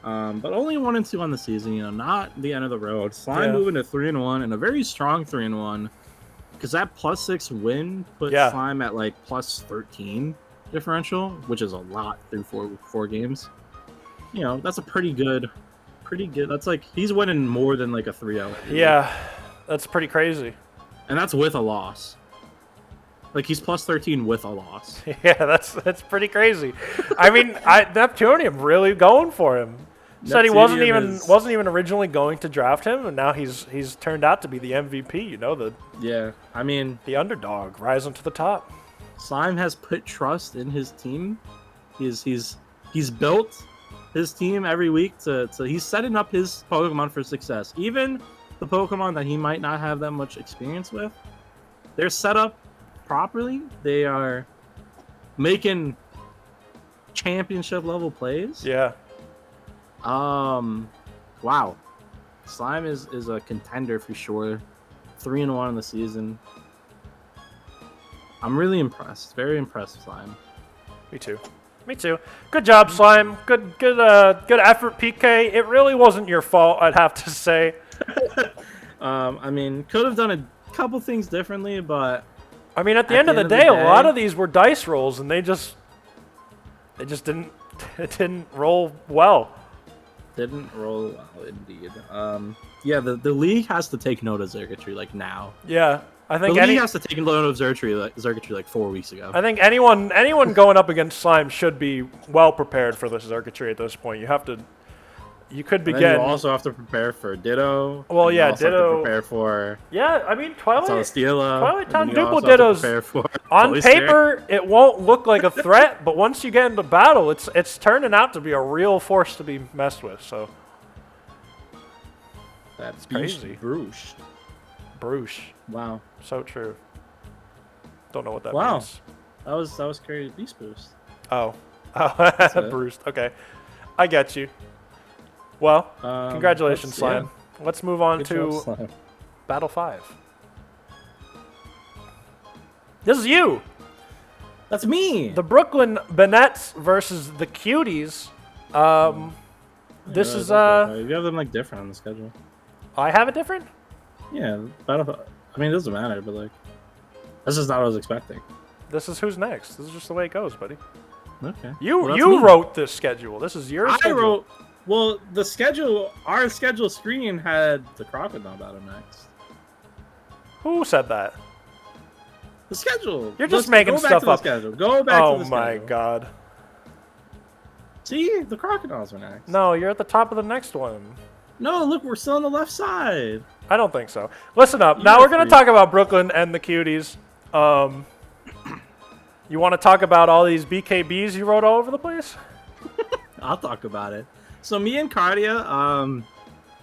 But only 1-2 on the season. You know, not the end of the road. Slime moving to 3-1 and a very strong 3-1. Because that +6 win put Slime at like +13 differential, which is a lot through four games. You know, that's a pretty good. That's like he's winning more than like a 3-0. Yeah, that's pretty crazy. And that's with a loss. Like he's +13 with a loss. Yeah, that's pretty crazy. I mean, Neptunium really going for him. Said he wasn't even originally going to draft him, and now he's turned out to be the MVP. You know, I mean, the underdog rising to the top. Slime has put trust in his team. He's built his team every week to he's setting up his Pokemon for success. Even the Pokemon that he might not have that much experience with, they're set up properly. They are making championship level plays. Yeah. Wow. Slime is a contender for sure. 3-1 in the season. I'm really impressed. Very impressed with Slime. Me too. Good job, Slime. Good effort, PK. It really wasn't your fault, I'd have to say. I mean, could have done a couple things differently, but I mean, at the end of the day, a lot of these were dice rolls, and they just didn't roll well. Didn't roll well, indeed. Yeah, the league has to take note of Zergatry like now. Yeah, I think the league has to take note of Zergatry like 4 weeks ago. I think anyone going up against Slime should be well prepared for this Zergatry at this point. You could begin. You also have to prepare for Ditto. Well, yeah, Ditto. Prepare for. Yeah, I mean Twilight Town Duple Dittos. On paper, it won't look like a threat, but once you get into battle, it's turning out to be a real force to be messed with. So that's crazy. Bruce. Wow. So true. Don't know what that means. That was crazy. Beast Boost. Oh, Bruce. Okay, I get you. Well, congratulations, Slime. Yeah. Let's move on to Battle 5. This is you. That's me. The Brooklyn Bennett's versus the Cuties. This is You have them like different on the schedule. I have it different. Yeah, Battle. I mean, it doesn't matter, but like, this is not what I was expecting. This is who's next. This is just the way it goes, buddy. Okay. You wrote this schedule. This is your schedule. I wrote. Well, our schedule screen had the Crocodile battle next. Who said that? The schedule. You're just making stuff up. Go back to the schedule. Oh my god. See? The Crocodiles are next. No, you're at the top of the next one. No, look, we're still on the left side. I don't think so. Listen up. Now we're going to talk about Brooklyn and the Cuties. You want to talk about all these BKBs you wrote all over the place? I'll talk about it. So me and Cardia,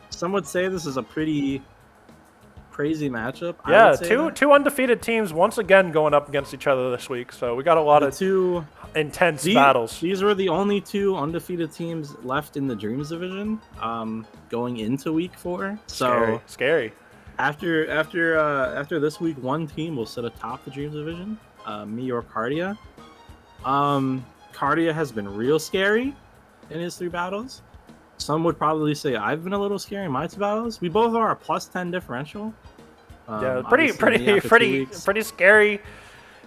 some would say this is a pretty crazy matchup. Yeah, two undefeated teams once again going up against each other this week. So we got a lot of intense battles. These were the only 2 undefeated teams left in the Dreams division going into week 4. So scary. After this week, 1 team will sit atop the Dreams division. Me or Cardia. Cardia has been real scary in his 3 battles. Some would probably say I've been a little scary in my 2 battles. We both are a +10 differential. Yeah, pretty scary.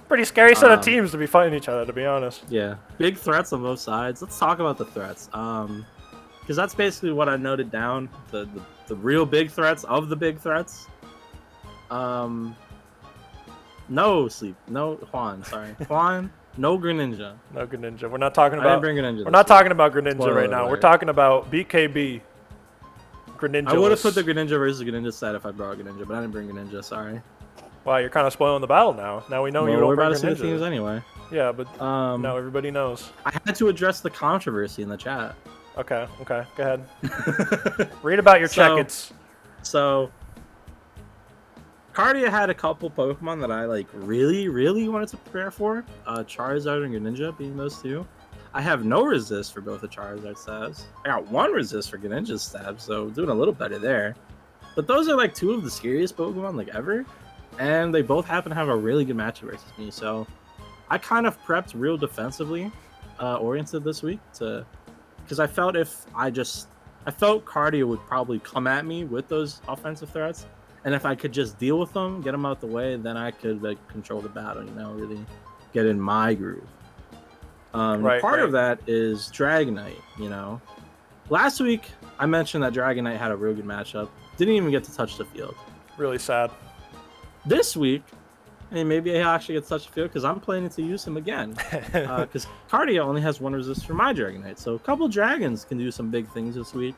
Pretty scary set of teams to be fighting each other, to be honest. Yeah, big threats on both sides. Let's talk about the threats. Because that's basically what I noted down. The real big threats of the big threats. No sleep. No Juan. Sorry, Juan. No Greninja. No Greninja. We're not talking I about. didn't bring Greninja. We're not this week. talking about Greninja Spoiler right now. We're alert. talking about BKB. Greninja. I would have put the Greninja versus Greninja set if I brought Greninja, but I didn't bring Greninja. Sorry. Wow, you're kind of spoiling the battle now. Now we know you Well, don't we're bring about to see the teams Greninja. anyway. Yeah, but now everybody knows. I had to address the controversy in the chat. Okay. Go ahead. Read about your check-its. So, Cardia had a couple Pokemon that I really wanted to prepare for. Charizard and Greninja being those two. I have no resist for both the Charizard stabs. I got one resist for Greninja's stab, so doing a little better there. But those are two of the scariest Pokemon ever, and they both happen to have a really good matchup versus me. So, I kind of prepped real defensively oriented this week because I felt I felt Cardia would probably come at me with those offensive threats. And if I could just deal with them, get them out the way, then I could control the battle, really get in my groove. Part of that is Dragonite, Last week, I mentioned that Dragonite had a real good matchup. Didn't even get to touch the field. Really sad. This week, maybe I actually get to touch the field because I'm planning to use him again. Because Cardia only has one resist for my Dragonite. So a couple Dragons can do some big things this week.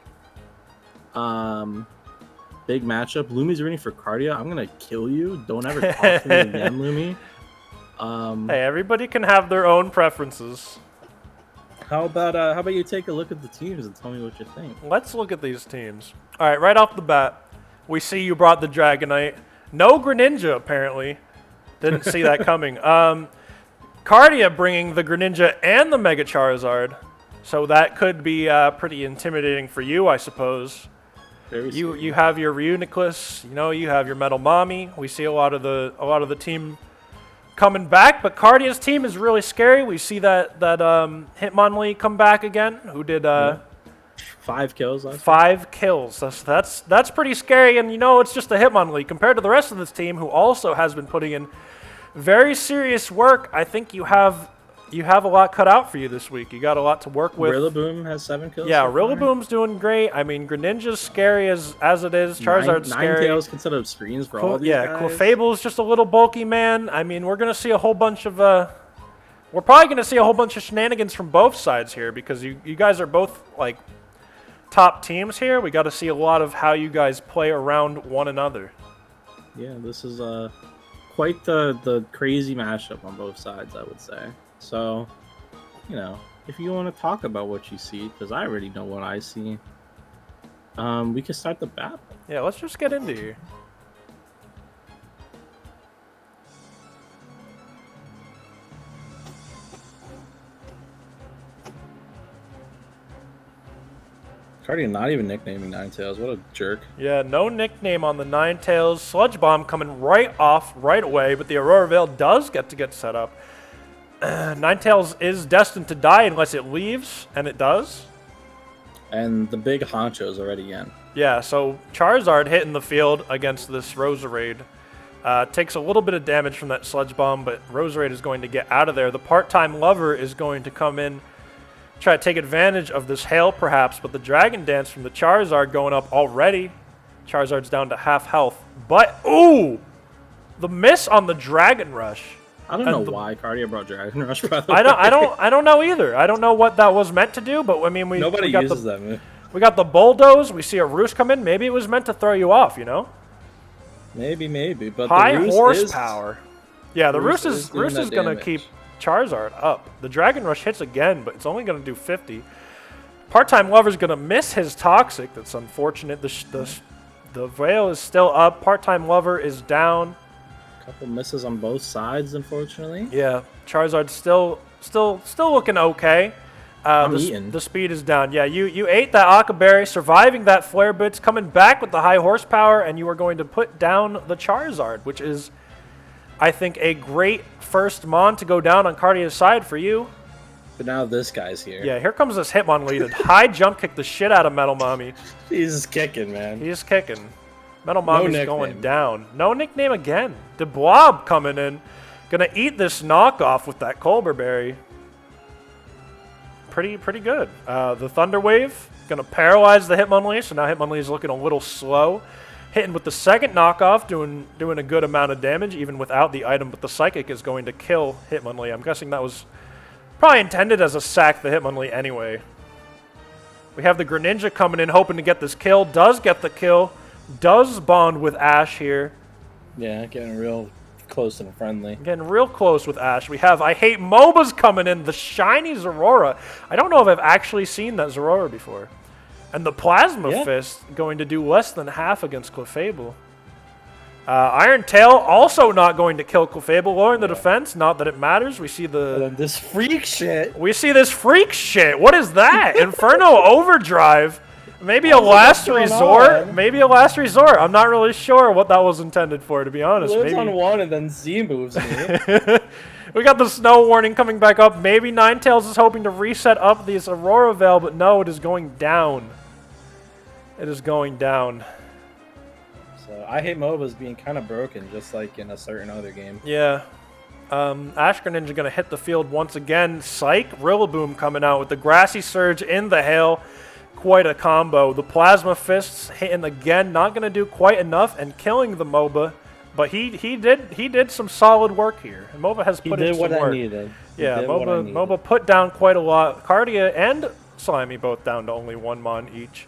Big matchup. Lumi's rooting for Cardia. I'm gonna kill you. Don't ever talk to me again, Lumi. Hey, everybody can have their own preferences. How about you take a look at the teams and tell me what you think? Let's look at these teams. All right, right off the bat, we see you brought the Dragonite. No Greninja, apparently. Didn't see that coming. Cardia bringing the Greninja and the Mega Charizard. So that could be pretty intimidating for you, I suppose. You have your Reuniclus, you have your Metal Mommy. We see a lot of the team coming back, but Cardia's team is really scary. We see that Hitmonlee come back again, who did 5 kills last 5 kills. That's pretty scary, and it's just a Hitmonlee compared to the rest of this team, who also has been putting in very serious work. I think you have a lot cut out for you this week. You got a lot to work with. Rillaboom has 7 kills. Yeah, Rillaboom's doing great. I mean, Greninja's scary as it is. Charizard's scary. 9 tails can set up screens for all these guys. Clefable's just a little bulky, man. I mean, we're gonna see a whole bunch of we're probably gonna see a whole bunch of shenanigans from both sides here because you guys are both top teams here. We got to see a lot of how you guys play around one another. Yeah, this is quite the crazy matchup on both sides, I would say. So, if you want to talk about what you see, because I already know what I see, we can start the battle. Yeah, let's just get into here. Cardia not even nicknaming Ninetales. What a jerk. Yeah, no nickname on the Ninetales. Sludge Bomb coming right away, but the Aurora Veil does get set up. Ninetales is destined to die unless it leaves, and it does. And the big honcho's already in. Yeah, so Charizard hitting the field against this Roserade. Takes a little bit of damage from that Sludge Bomb, but Roserade is going to get out of there. The part-time Lover is going to come in, try to take advantage of this hail perhaps, but the Dragon Dance from the Charizard going up already. Charizard's down to half health. But, ooh! The miss on the Dragon Rush. I don't know why Cardia brought Dragon Rush, by the way. I don't know either. I don't know what that was meant to do, but I mean, Nobody uses that move. We got the Bulldoze. We see a Roost come in. Maybe it was meant to throw you off, Maybe. But high the Roost horsepower. Yeah, the Roost is going to keep Charizard up. The Dragon Rush hits again, but it's only going to do 50. Part-time Lover's going to miss his Toxic. That's unfortunate. The Veil is still up. Part-time Lover is down. Couple misses on both sides, unfortunately. Yeah, Charizard's still looking okay. The speed is down. Yeah, you ate that Aqua Berry, surviving that Flare Blitz, coming back with the high horsepower, and you are going to put down the Charizard, which is, I think, a great first Mon to go down on Cardia's side for you. But now this guy's here. Yeah, here comes this Hitmonlee to high jump kick the shit out of Metal Mommy. He's kicking, man. He's kicking. Metal Mommy's going down. No nickname again. DeBlob coming in. Gonna eat this knockoff with that Colbur Berry. Pretty good. The Thunder Wave gonna paralyze the Hitmonlee, so now Hitmonlee is looking a little slow. Hitting with the second knockoff, doing a good amount of damage, even without the item, but the Psychic is going to kill Hitmonlee. I'm guessing that was probably intended as a sack the Hitmonlee anyway. We have the Greninja coming in, hoping to get this kill. Does get the kill. Does bond with Ash here. Yeah, getting real close and friendly. Getting real close with Ash. We have I Hate MOBAs coming in. The shiny Zorora. I don't know if I've actually seen that Zorora before. And the Plasma Fist going to do less than half against Clefable. Iron Tail also not going to kill Clefable, lowering the defense. Not that it matters. We see this freak shit. We see this freak shit. What is that? Inferno Overdrive. Maybe a last resort. Maybe a last resort. I'm not really sure what that was intended for, to be honest. Lives on one and then Z moves me. We got the snow warning coming back up. Maybe Ninetales is hoping to reset up this Aurora Veil, but no, it is going down. It is going down. So I Hate MOBAs being kind of broken, just like in a certain other game. Yeah. Ash Greninja going to hit the field once again. Psych. Rillaboom coming out with the Grassy Surge in the hail. Quite a combo. The Plasma Fists hitting again. Not going to do quite enough and killing the MOBA. But he did some solid work here. And MOBA has put in some work. He did what I needed. Yeah, MOBA put down quite a lot. Cardia and Slimy both down to only 1 mon each.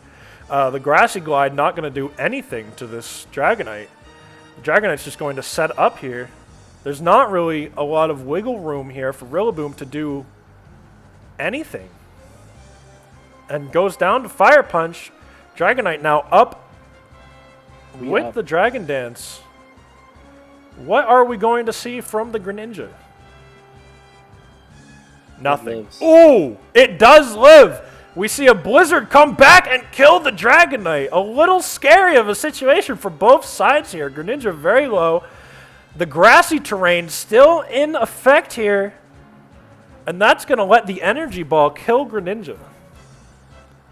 The Grassy Glide not going to do anything to this Dragonite. The Dragonite's just going to set up here. There's not really a lot of wiggle room here for Rillaboom to do anything. And goes down to Fire Punch. Dragonite now up with the Dragon Dance. What are we going to see from the Greninja? Nothing. Ooh, it does live. We see a Blizzard come back and kill the Dragonite. A little scary of a situation for both sides here. Greninja very low. The grassy terrain still in effect here. And that's going to let the Energy Ball kill Greninja.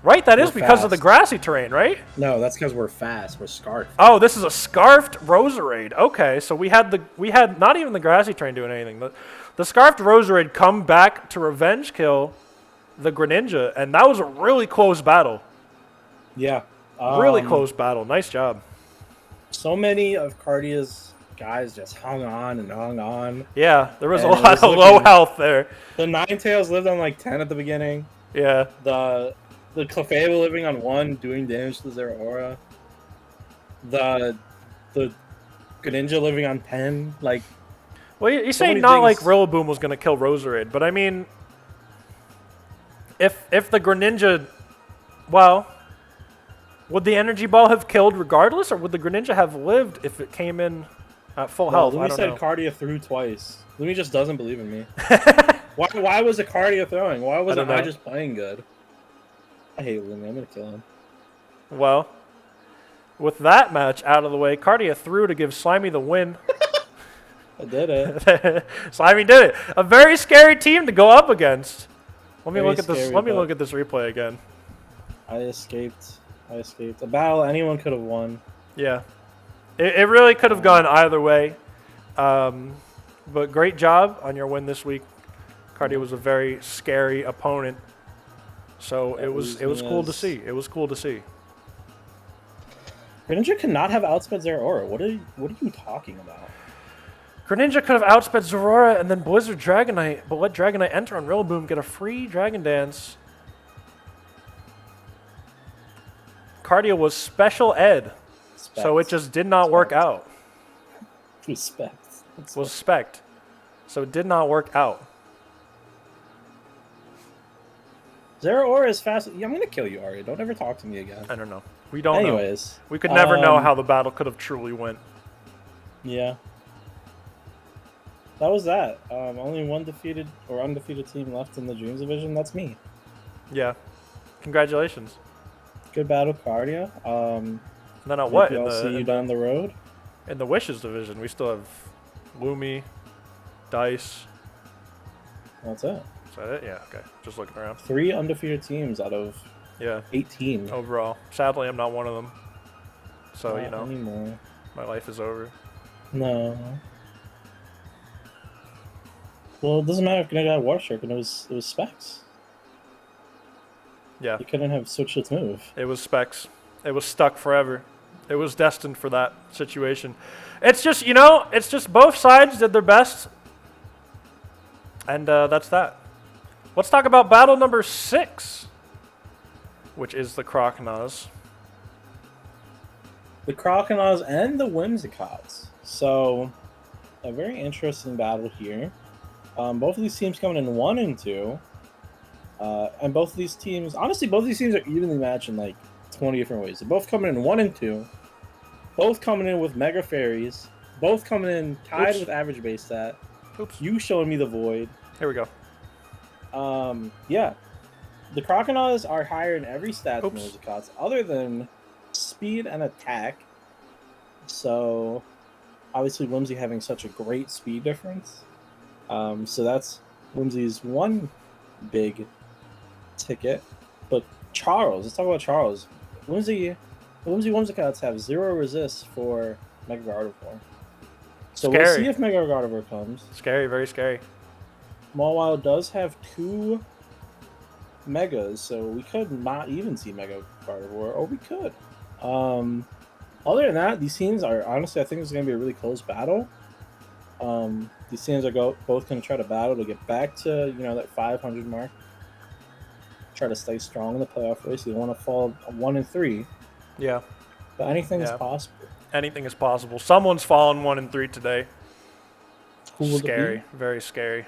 Right? That is because of the grassy terrain, right? No, that's because we're fast. We're scarfed. Oh, this is a scarfed Roserade. Okay, so we had not even the grassy terrain doing anything. The scarfed Roserade come back to revenge kill the Greninja, and that was a really close battle. Yeah. Really close battle. Nice job. So many of Cardia's guys just hung on and hung on. Yeah, there was a lot of low health there. The Ninetales lived on like 10 at the beginning. Yeah. The Clefable living on 1, doing damage to Zeraora. The Greninja living on 10. Like, well, you're saying not like Rillaboom was going to kill Roserade, but I mean, if the Greninja, well, would the Energy Ball have killed regardless, or would the Greninja have lived if it came in at full health? Lumi said Cardia threw twice. Lumi just doesn't believe in me. Why was the Cardia throwing? Why wasn't I just playing good? I hate Lumi. I'm going to kill him. Well, with that match out of the way, Cardia threw to give Slimy the win. I did it. Slimy did it. A very scary team to go up against. Let me look at this. Let me look at this replay again. I escaped. A battle anyone could have won. Yeah, it really could have gone either way. But great job on your win this week. Cardia was a very scary opponent. So it was cool to see. It was cool to see. Greninja cannot have outsped Zeraora. What are you talking about? Greninja could have outsped Zorora and then Blizzard Dragonite, but let Dragonite enter on Rillaboom, get a free Dragon Dance. Cardia was special ed, so it just did not work out. Was spect, so it did not work out. Zeraora is fast. Yeah, I'm gonna kill you, Aria. Don't ever talk to me again. I don't know. We don't know. Anyways. We could never know how the battle could have truly went. Yeah. That was that. Only one defeated or undefeated team left in the Dreams division. That's me. Yeah. Congratulations. Good battle, Cardia. Then what? I'll see you down the road. In the Wishes division, we still have Lumi, Dice. That's it. Is that it? Yeah, okay. Just looking around. 3 undefeated teams out of 18 overall. Sadly, I'm not one of them. So, not anymore. My life is over. No. Well, it doesn't matter if Greninja had Water Shark and it was Specs. Yeah. You couldn't have switched its move. It was Specs. It was stuck forever. It was destined for that situation. It's just, you know, it's just both sides did their best. And that's that. Let's talk about battle number 6, which is the Croconaws. The Croconaws and the Whimsicots. So, a very interesting battle here. Both of these teams coming in 1 and 2. And both of these teams, honestly, both of these teams are evenly matched in like 20 different ways. They're both coming in 1 and 2. Both coming in with Mega Fairies. Both coming in tied with average base stat. Oops. You showing me the void. Here we go. Yeah. The Croconaws are higher in every stat than the Whimsicots, other than speed and attack. So, obviously, Whimsy having such a great speed difference. So that's Whimsy's one big ticket. But Charles, let's talk about Charles. The Whimsy Whimsicots have 0 resist for Mega Gardevoir. So Scary. we'll see if Mega Gardevoir comes. Scary, very scary. Mawile does have 2 Megas, so we could not even see Mega Gardevoir, or we could. Other than that, these teams are, honestly, I think it's going to be a really close battle. These teams are both going to try to battle to get back to, you know, that 500 mark. Try to stay strong in the playoff race. You don't want to fall 1 and 3. Yeah. But anything is possible. Anything is possible. Someone's fallen 1 and 3 today. Who will Scary. it be? Very scary.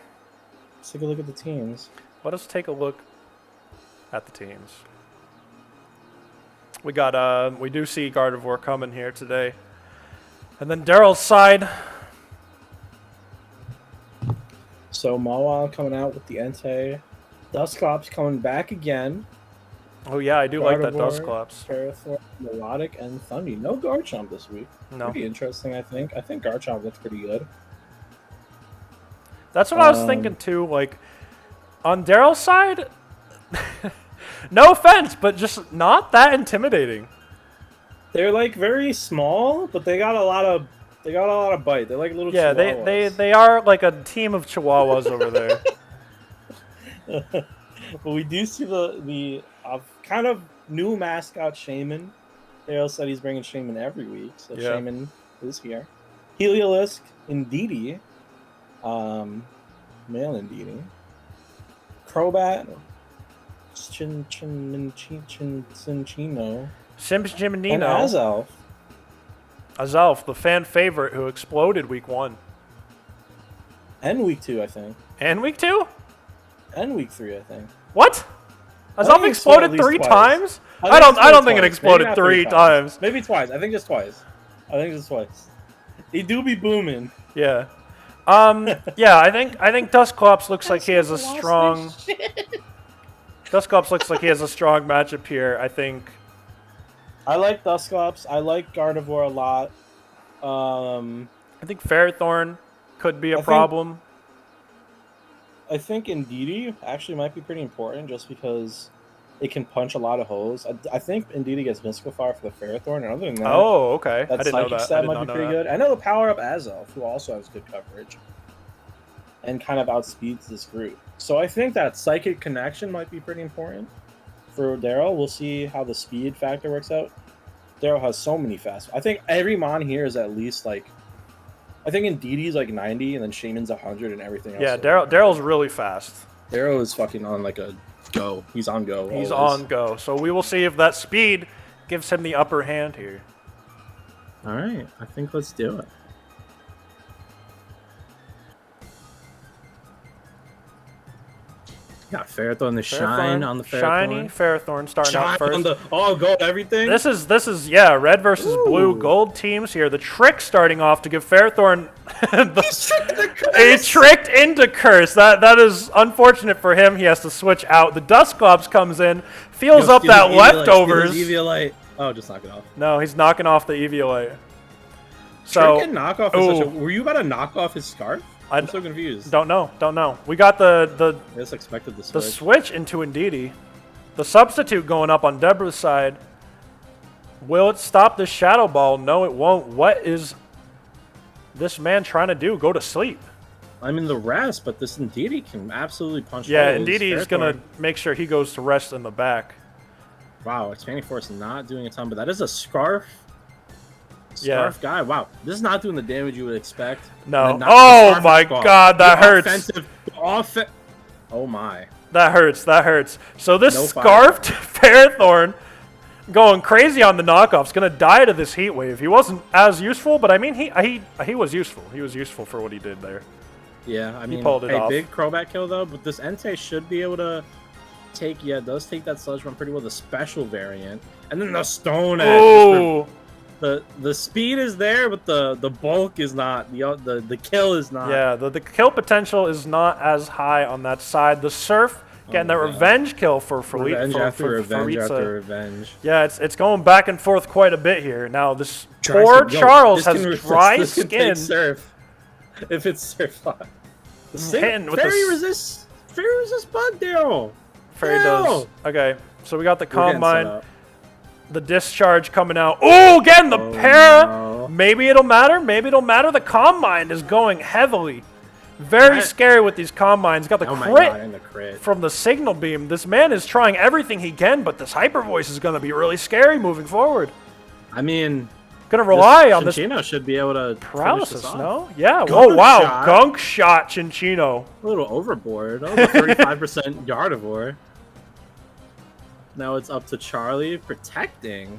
Let's take a look at the teams. Let us take a look at the teams. We got we do see Gardevoir coming here today. And then Daryl's side. So Mawile coming out with the Entei. Dusclops coming back again. Oh yeah, I do like that Gardevoir, Dusclops. Ferrothorn, Melodic, and Thundy. No Garchomp this week. No. Pretty interesting, I think. I think Garchomp looks pretty good. That's what I was thinking too. Like, on Daryl's side, no offense, but just not that intimidating. They're like very small, but they got a lot of bite. They're like little chihuahuas. they are like a team of chihuahuas over there. But we do see the kind of new mascot Shaman. Daryl said he's bringing Shaman every week, so yeah. Shaman is here. Heliolisk, Indeedee, male Indeedee, Crobat, Cinchino, and Simchimanino. Azelf, the fan favorite who exploded week 1. And week 2, I think. And week 2? And week 3, I think. What? Azelf exploded 3 times? I don't think it exploded 3 times. Maybe twice. I think just twice. He do be booming. Yeah. Yeah, I think Dusclops looks like he has a strong Dusclops looks like he has a strong matchup here, I think. I like Dusclops. I like Gardevoir a lot. I think Ferrothorn could be a problem. I think Indeedee actually might be pretty important just because it can punch a lot of holes. I think Indeedee gets Mystical Fire for the Ferrothorn, and other than that, okay. I didn't know that. Stat might be pretty good. I know the Power Up Azelf, who also has good coverage and kind of outspeeds this group. So I think that Psychic Connection might be pretty important for Daryl. We'll see how the speed factor works out. Daryl has so many fast. I think every Mon here is at least like. I think Indeedee's like 90, and then Shaman's 100, and everything else. Yeah, Daryl's really fast. Daryl is fucking on like a go. He's on go. He's on go. So we will see if that speed gives him the upper hand here. All right, I think let's do it. Got Ferrothorn, the shine on the Ferrothorn. Shiny Ferrothorn starting out first. On the gold everything. This is yeah, red versus blue gold teams here. The trick starting off to give Ferrothorn a tricked into curse. That is unfortunate for him. He has to switch out. The Dusclops comes in, feels up that leftovers. Oh, just knock it off. No, he's knocking off the Eviolite. So knockoff is such a, were you about to knock off his scarf? I'm so confused. Don't know. We got the I just expected the switch. The switch into Indeedee. The substitute going up on Deborah's side. Will it stop the Shadow Ball? No, it won't. What is this man trying to do? Go to sleep. I'm in the rest, but this Indeedee can absolutely punch. Yeah, Indeedee is going to make sure he goes to rest in the back. Wow, Expanding Force not doing a ton, but that is a scarf Scarf guy. Wow, this is not doing the damage you would expect. No. Oh my God, that hurts. Oh my. That hurts. That hurts. So this No scarfed Ferrothorn going crazy on the knockoff's gonna die to this heat wave. He wasn't as useful, but I mean he was useful. He was useful for what he did there. Yeah, I mean, he pulled it off. Big Crobat kill though, but this Entei should be able to take. Yeah, it does take that Sludge Bomb pretty well. The special variant, and then the Stone Edge. Oh. The speed is there, but the bulk is not. The kill is not. Yeah, the kill potential is not as high on that side. The Surf getting that revenge kill for revenge after revenge. Yeah, it's going back and forth quite a bit here. Now this poor Charles has dry skin. Surf. If it's Surf, Fairy resist Bug Daryl. Fairy does. Okay, so we got the Combine. The discharge coming out. Oh, again, the para. No. Maybe it'll matter. Maybe it'll matter. The Combine is going heavily. Very scary with these Combines. Got the crit from the Signal Beam. This man is trying everything he can, but this Hyper Voice is going to be really scary moving forward. I mean, going to rely on this. Chinchino should be able to paralysis, no? Yeah. Oh, wow. Gunk shot Chinchino. A little overboard. That was a 35% Gardevoir. Now it's up to Charlie protecting.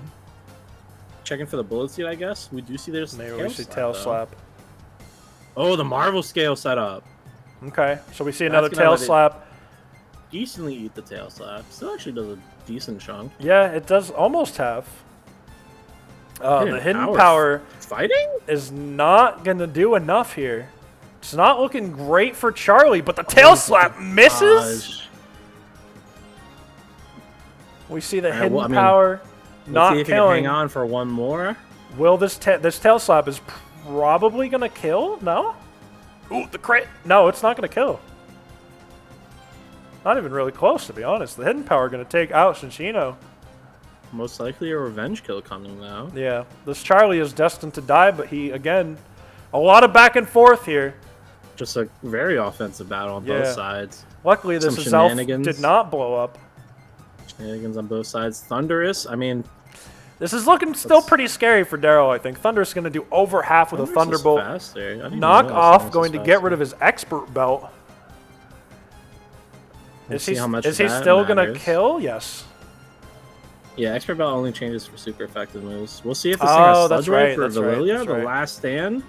Checking for the bullet seed, I guess. We do see there's maybe we see tail slap. Oh, the Marvel scale setup. Okay, so we see another tail slap. Decently eat the tail slap. Still actually does a decent chunk. Yeah, it does almost have. The hidden power fighting is not gonna do enough here. It's not looking great for Charlie, but the tail slap misses. We see the hidden power not if killing. Hang on for one more. Will this tail slap is probably gonna kill? No. Ooh, the crit. No, it's not gonna kill. Not even really close, to be honest. The hidden power gonna take out Chinchino. Most likely a revenge kill coming now. Yeah, this Charlie is destined to die, but he again, a lot of back and forth here. Just a very offensive battle on both sides. Luckily, this Zelf did not blow up. Shenanigans on both sides. Thunderous, I mean... This is looking still pretty scary for Daryl, I think. Thunderous is going to do over half with a Thunderbolt. Knock off, going to get rid of his Expert Belt. Is he still going to kill? Yes. Yeah, Expert Belt only changes for super effective moves. We'll see if this thing has Sludge Wave for Valilia, the last stand.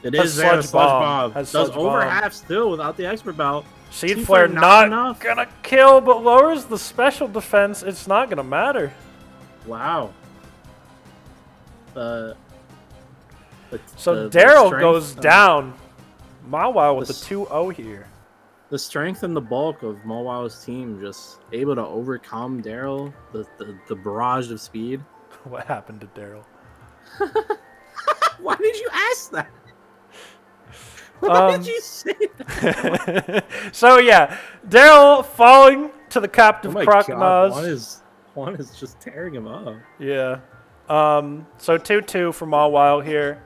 It is there, Sludge Bomb. Does over half still without the Expert Belt. Seed Flare not gonna kill, but lowers the special defense. It's not gonna matter. Wow. So Daryl goes down. Mawile with the 2-0 here. The strength and the bulk of Mawile's team just able to overcome Daryl. The barrage of speed. What happened to Daryl? Why did you ask that? Why did you say that? So yeah, Daryl falling to the captive Croconaws. Juan is just tearing him up. Yeah. So 2-2 for Mawile here.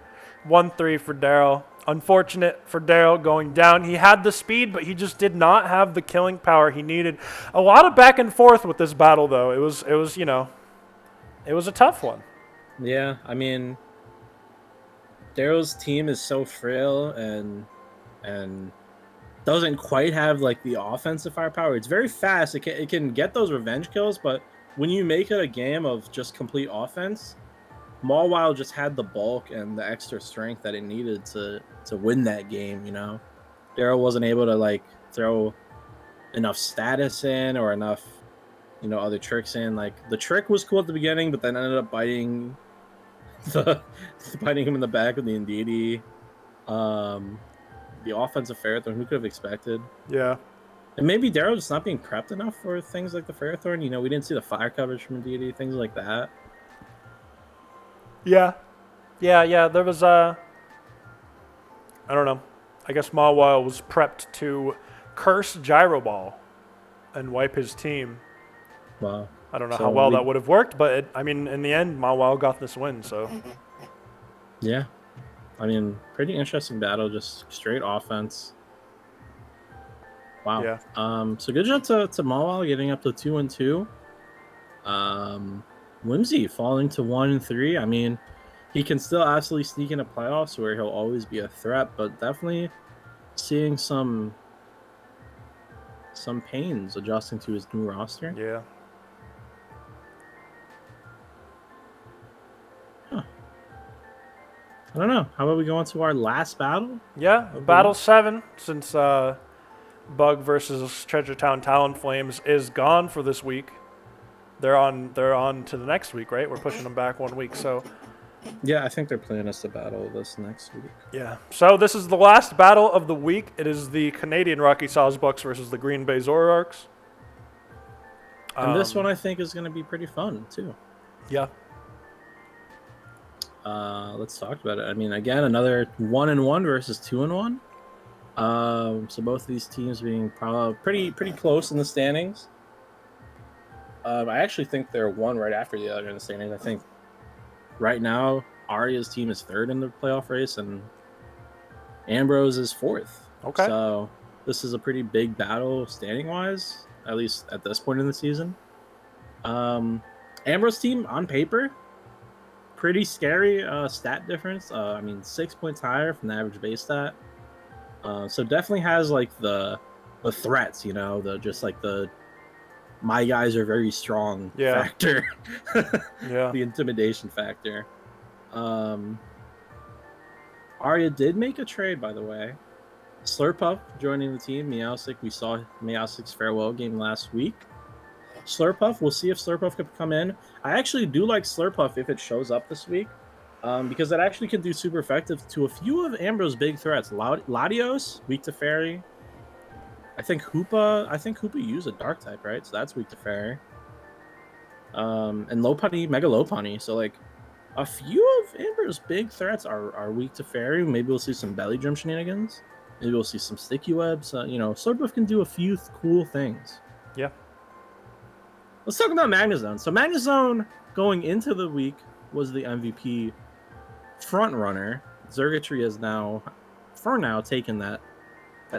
1-3 for Daryl. Unfortunate for Daryl going down. He had the speed, but he just did not have the killing power he needed. A lot of back and forth with this battle, though. It was you know, it was a tough one. Yeah, I mean, Daryl's team is so frail and doesn't quite have like the offensive firepower. It's very fast. It can get those revenge kills, but when you make it a game of just complete offense, Mawile just had the bulk and the extra strength that it needed to win that game. You know, Daryl wasn't able to like throw enough status in or enough, you know, other tricks in. Like the trick was cool at the beginning, but then ended up biting him in the back with the Indeedee. The offensive Ferrothorn, who could have expected? Yeah. And maybe Daryl just not being prepped enough for things like the Ferrothorn. You know, we didn't see the fire coverage from Indeedee, things like that. Yeah. There was I don't know. I guess Mawile was prepped to curse Gyro Ball and wipe his team. Wow. I don't know how well that would have worked, but I mean, in the end, Mawile got this win. So. Yeah. I mean, pretty interesting battle, just straight offense. Wow. Yeah. So good job to Mawile getting up to 2-2. Whimsy falling to 1-3. I mean, he can still absolutely sneak into playoffs where he'll always be a threat, but definitely seeing some pains adjusting to his new roster. Yeah. Huh. I don't know. How about we go on to our last battle? Yeah, Battle 7, since Bug versus Treasure Town Talonflames is gone for this week. They're on to the next week, right? We're pushing them back 1 week, so Yeah, I think they're planning us to battle this next week. yeah. So this is the last battle of the week. It is the Canadian Rocky Sawsbucks versus the Green Bay Zoroarks. And this one I think is going to be pretty fun too. Yeah. Let's talk about it. I mean, again, another 1-1 versus 2-1. So both of these teams being probably pretty close in the standings. I actually think they're one right after the other in the standings. I think right now Aria's team is third in the playoff race and Ambrose is fourth. Okay. So this is a pretty big battle standing wise, at least at this point in the season. Ambrose team on paper, pretty scary stat difference. I mean, 6 points higher from the average base stat. So definitely has like the threats, you know, the my guys are very strong factor. Yeah. The intimidation factor. Aria did make a trade, by the way. Slurpuff joining the team. Meowstic, we saw Meowstic's farewell game last week. Slurpuff, we'll see if Slurpuff could come in. I actually do like Slurpuff if it shows up this week. Because it actually can do super effective to a few of Ambrose's big threats. Latios, weak to Fairy. I think Hoopa used a Dark type, right? So that's weak to Fairy. And Lopunny, Mega Lopunny. So like a few of Ambrose's big threats are weak to Fairy. Maybe we'll see some Belly Drum shenanigans. Maybe we'll see some Sticky Webs. You know, Slurpuff can do a few cool things. Yeah. Let's talk about Magnezone. So Magnezone going into the week was the MVP front runner. Zergatry has now, for now, taken that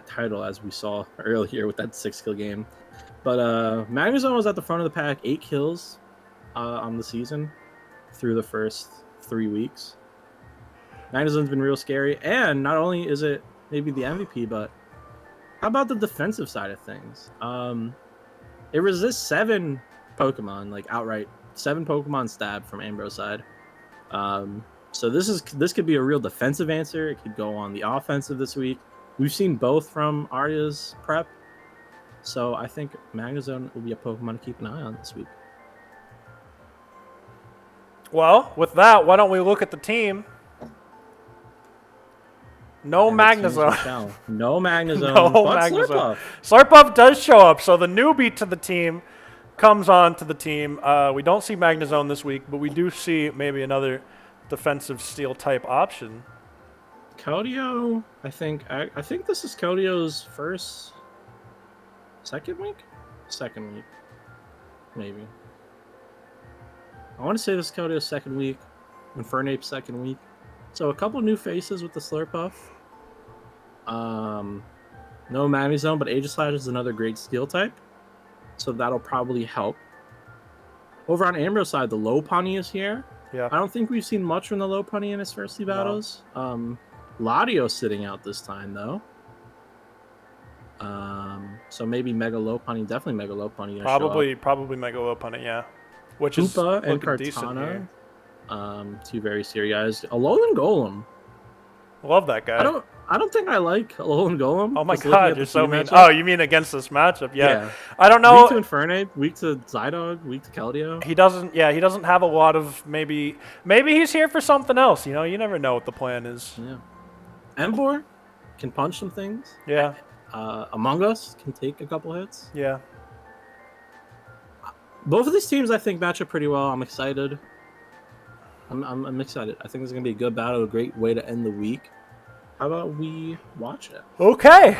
title, as we saw earlier with that 6-kill game. But Magnezone was at the front of the pack, 8 kills on the season through the first 3 weeks. Magnezone's been real scary, and not only is it maybe the MVP, but how about the defensive side of things? It resists 7 Pokemon, like outright 7 Pokemon stab from Ambrose's side. So this could be a real defensive answer. It could go on the offensive this week. We've seen both from Aria's prep. So I think Magnezone will be a Pokemon to keep an eye on this week. Well, with that, why don't we look at the team? No Magnezone. No Magnezone. No but Magnezone. Slurpuff. Slurpuff does show up, so the newbie to the team comes on to the team. We don't see Magnezone this week, but we do see maybe another defensive steel type option. Keldeo, I think this is Keldio's second week, maybe. I want to say this is Keldio's second week, Infernape's second week. So a couple new faces with the Slurpuff. No Magnezone, but Aegislash is another great steel type, so that'll probably help. Over on Ambrose's side, the Lopunny is here. Yeah. I don't think we've seen much from the Lopunny in his first 2 battles. Ladio's sitting out this time, though. So maybe Mega Lopunny, definitely Mega Lopunny. Probably Mega Lopunny, yeah. Which is Hoopa and looking decent Kartana, here. 2 very serious guys. Alolan Golem. Love that guy. I don't think I like Alolan Golem. Oh my just looking god, at you're the so team mean. matchup. Oh, you mean against this matchup? Yeah. I don't know. Weak to Infernape, weak to Zydog, weak to Keldeo. He doesn't have a lot of maybe he's here for something else, you know? You never know what the plan is. Yeah. Emboar can punch some things. Yeah. Among Us can take a couple hits. Yeah. Both of these teams, I think, match up pretty well. I'm excited. I'm excited. I think it's going to be a good battle, a great way to end the week. How about we watch it? Okay.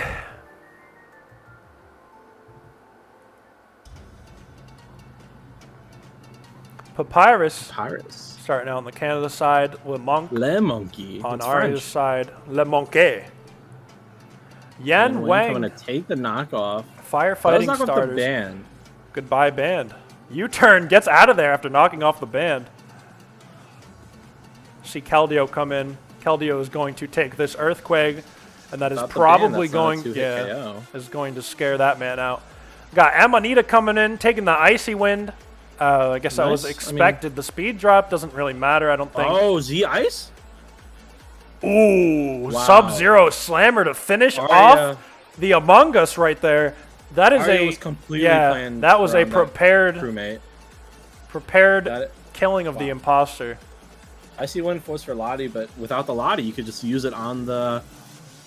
Papyrus. Starting out on the Canada side, Le Monkey. On Aria's side, Le Monkey. Yan Wang. Going to take the knockoff. Firefighting knock starters. Off the band. Goodbye, band. U-turn, gets out of there after knocking off the band. see Keldeo come in. Keldeo is going to take this Earthquake, and that is Not the probably ban, that's not a going, two-hit yeah, KO. is going to scare that man out. Got Amanita coming in, taking the Icy Wind. I guess that was Nice. expected. The speed drop doesn't really matter, I don't think. Oh, Z Ice? Ooh, Wow. Sub-Zero Slammer to finish Aria. off the Among Us right there. That is Aria was completely yeah, playing that was a around that prepared crewmate. Got it. killing of the Wow. imposter. I see one force for Lottie, but without the Lottie, you could just use it on the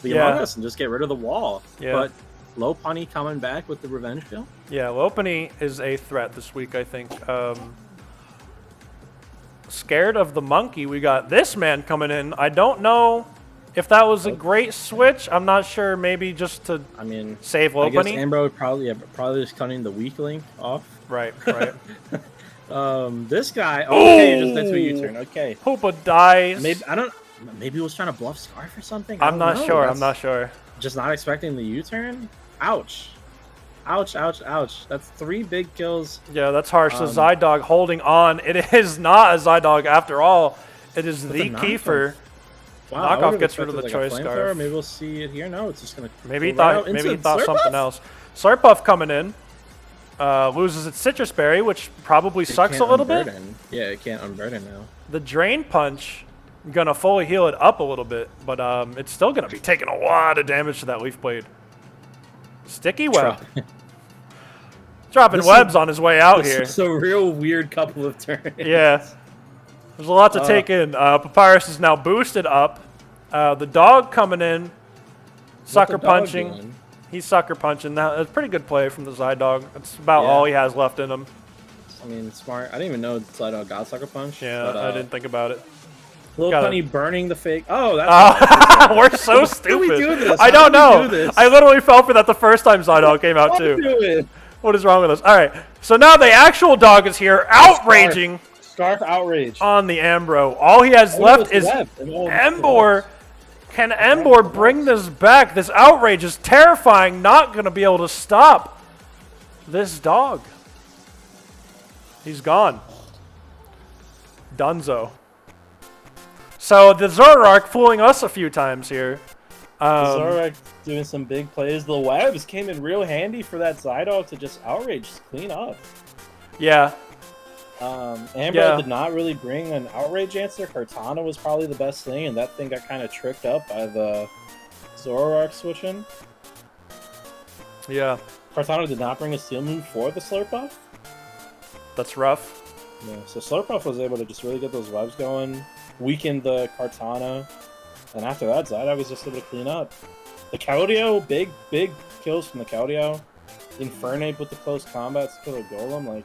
Yeah. Among Us and just get rid of the wall. Yeah. But Low Punny coming back with the revenge kill. Yeah, Lopunny is a threat this week, I think. Scared of the monkey, we got this man coming in. I don't know if that was a great switch. I'm not sure. Maybe just to I mean, save I guess Lopunny. Ambro would probably just cutting the weak link off. Right. This guy. Okay, just that's what you turn. Okay. Hoopa dies. Maybe he was trying to bluff Scarf or something. I'm not sure. Just not expecting the U-turn. Ouch. Ouch, ouch, ouch. That's 3 big kills. Yeah, that's harsh. The Zydog holding on. It is not a Zydog after all. It is the Kiefer. Wow, I Knockoff would've gets rid of the expected, choice like, a scarf. flamethrower. Maybe we'll see it here. No, it's just gonna. Maybe he go right out thought into something Slurpuff. else. Slurpuff coming in. Loses its Citrus Berry, which probably sucks a little bit. Yeah, it can't unburden now. The Drain Punch gonna fully heal it up a little bit, but it's still gonna be taking a lot of damage to that Leaf Blade. Sticky Web. Dropping webs on his way out here. It's a real weird couple of turns. Yeah. There's a lot to take in. Papyrus is now boosted up. The dog coming in. Sucker punching. Doing? He's sucker punching. That's a pretty good play from the Zydog. That's about Yeah. all he has left in him. I mean, smart. I didn't even know Slidog got Sucker Punch. Yeah, but, I didn't think about it. Little Gotta- Punny burning the fake. Oh, that's. We're so How stupid. do we do this? I How don't do we know. do this? I literally fell for that the first time Zydog came out What too. do it? What is wrong with us? All right, so now the actual dog is here, outraging Scarf outrage. on the Ambro. All he has left is Embor. Can Embor bring this back? This outrage is terrifying. Not going to be able to stop this dog. He's gone. Dunzo. So the Zoroark fooling us a few times here. Zoroark doing some big plays. The webs came in real handy for that Zydog to just outrage, clean up. Yeah. Amber did not really bring an outrage answer. Cortana was probably the best thing, and that thing got kind of tricked up by the Zoroark switching. Yeah. Cortana did not bring a Steel Moon for the Slurpuff. That's rough. Yeah, so Slurpuff was able to just really get those webs going, weaken the Cortana, and after that, Zydog was just able to clean up. The Keldeo, big kills from the Keldeo. Infernape with the close combat to kill a Golem. Like,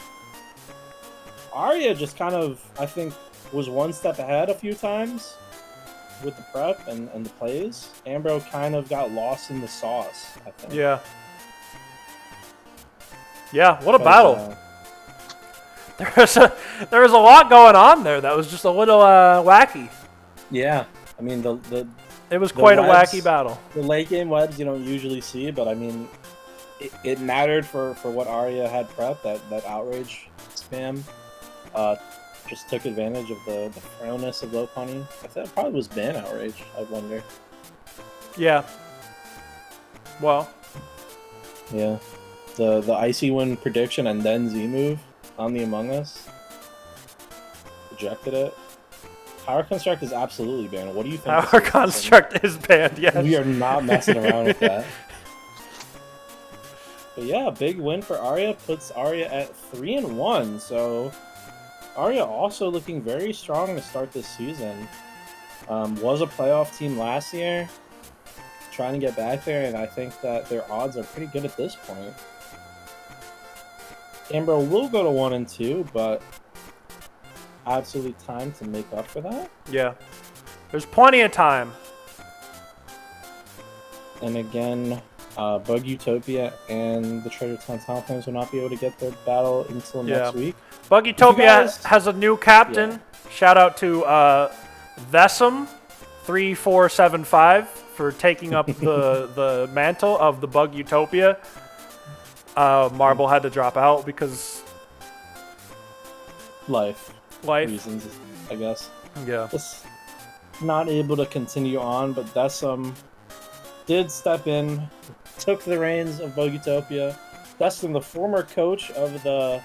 Aria just kind of, I think, was one step ahead a few times with the prep and the plays. Ambro kind of got lost in the sauce, I think. Yeah. Yeah, what a battle. There was a lot going on there that was just a little wacky. Yeah, I mean, it was quite a webs, wacky battle. The late game webs you don't usually see, but I mean, it mattered for what Aria had prep, that outrage spam. Just took advantage of the frailness of Low Punny. I thought it probably was ban outrage, I wonder. Yeah. Well. Yeah. The Icy Wind prediction and then Z move on the Among Us. Rejected it. Power Construct is absolutely banned. What do you think? Power Construct is banned, yes. We are not messing around with that. But yeah, big win for Aria. Puts Aria at 3-1. So Aria also looking very strong to start this season. Was a playoff team last year. Trying to get back there, and I think that their odds are pretty good at this point. Amber will go to 1-2, but absolutely time to make up for that. Yeah. There's plenty of time. And again, Bug Utopia and the Treasure Town Town Flames will not be able to get their battle until next week. Bug Utopia has a new captain. Yeah. Shout out to Vesum3475 for taking up the mantle of the Bug Utopia. Marble had to drop out because life life reasons, I guess. Yeah. not able to continue on, but Desum did step in, took the reins of Bugutopia. Desum, the former coach of the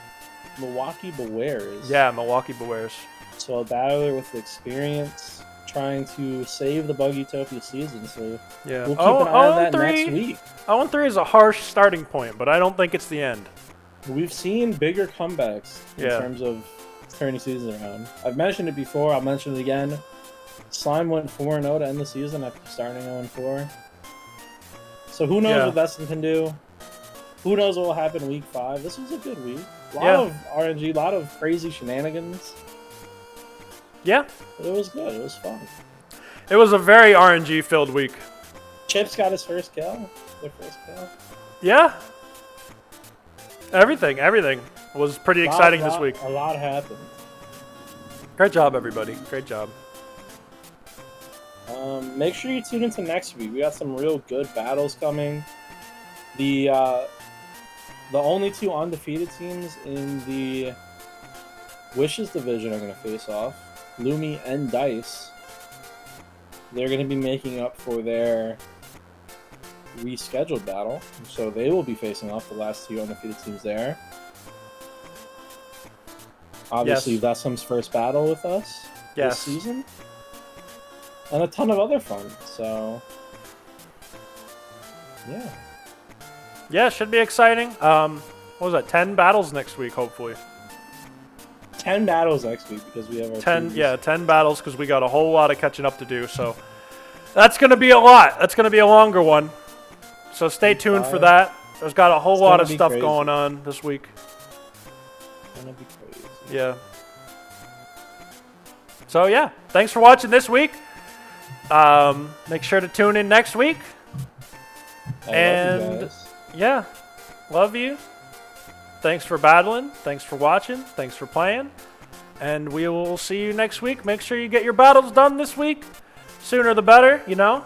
Milwaukee Bears. Yeah, Milwaukee Bears. So a battler with experience trying to save the Bugutopia season. So Yeah. we'll keep an eye on that 0-3. next week. 0-3 is a harsh starting point, but I don't think it's the end. We've seen bigger comebacks in terms of turning seasons around. I've mentioned it before. I'll mention it again. Slime went 4-0 to end the season after starting 0-4. So who knows what Destin can do? Who knows what will happen week 5? This was a good week. A lot of RNG, a lot of crazy shenanigans. Yeah. But it was good. It was fun. It was a very RNG-filled week. Chips got his first kill. Their first kill. Yeah. Everything was pretty exciting this week. A lot happened. Great job, everybody. Great job. Make sure you tune into next week. We got some real good battles coming. The only 2 undefeated teams in the Wishes division are going to face off. Lumi and Dice. They're going to be making up for their rescheduled battle, so they will be facing off the last 2 undefeated teams there. Obviously, Vesum's first battle with us this season, and a ton of other fun. So, yeah, should be exciting. What was that? 10 battles next week, hopefully. 10 battles next week because we have our 10. Yeah, 10 battles because we got a whole lot of catching up to do. So that's gonna be a lot. That's gonna be a longer one. So stay tuned for that. There's got a whole lot of stuff going on this week. It's gonna be crazy. Yeah. So yeah, thanks for watching this week. Make sure to tune in next week. Love you guys. Yeah, love you. Thanks for battling. Thanks for watching. Thanks for playing. And we will see you next week. Make sure you get your battles done this week. Sooner the better, you know.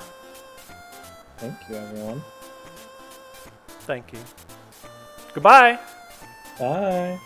Thank you, everyone. Thank you. Goodbye. Bye.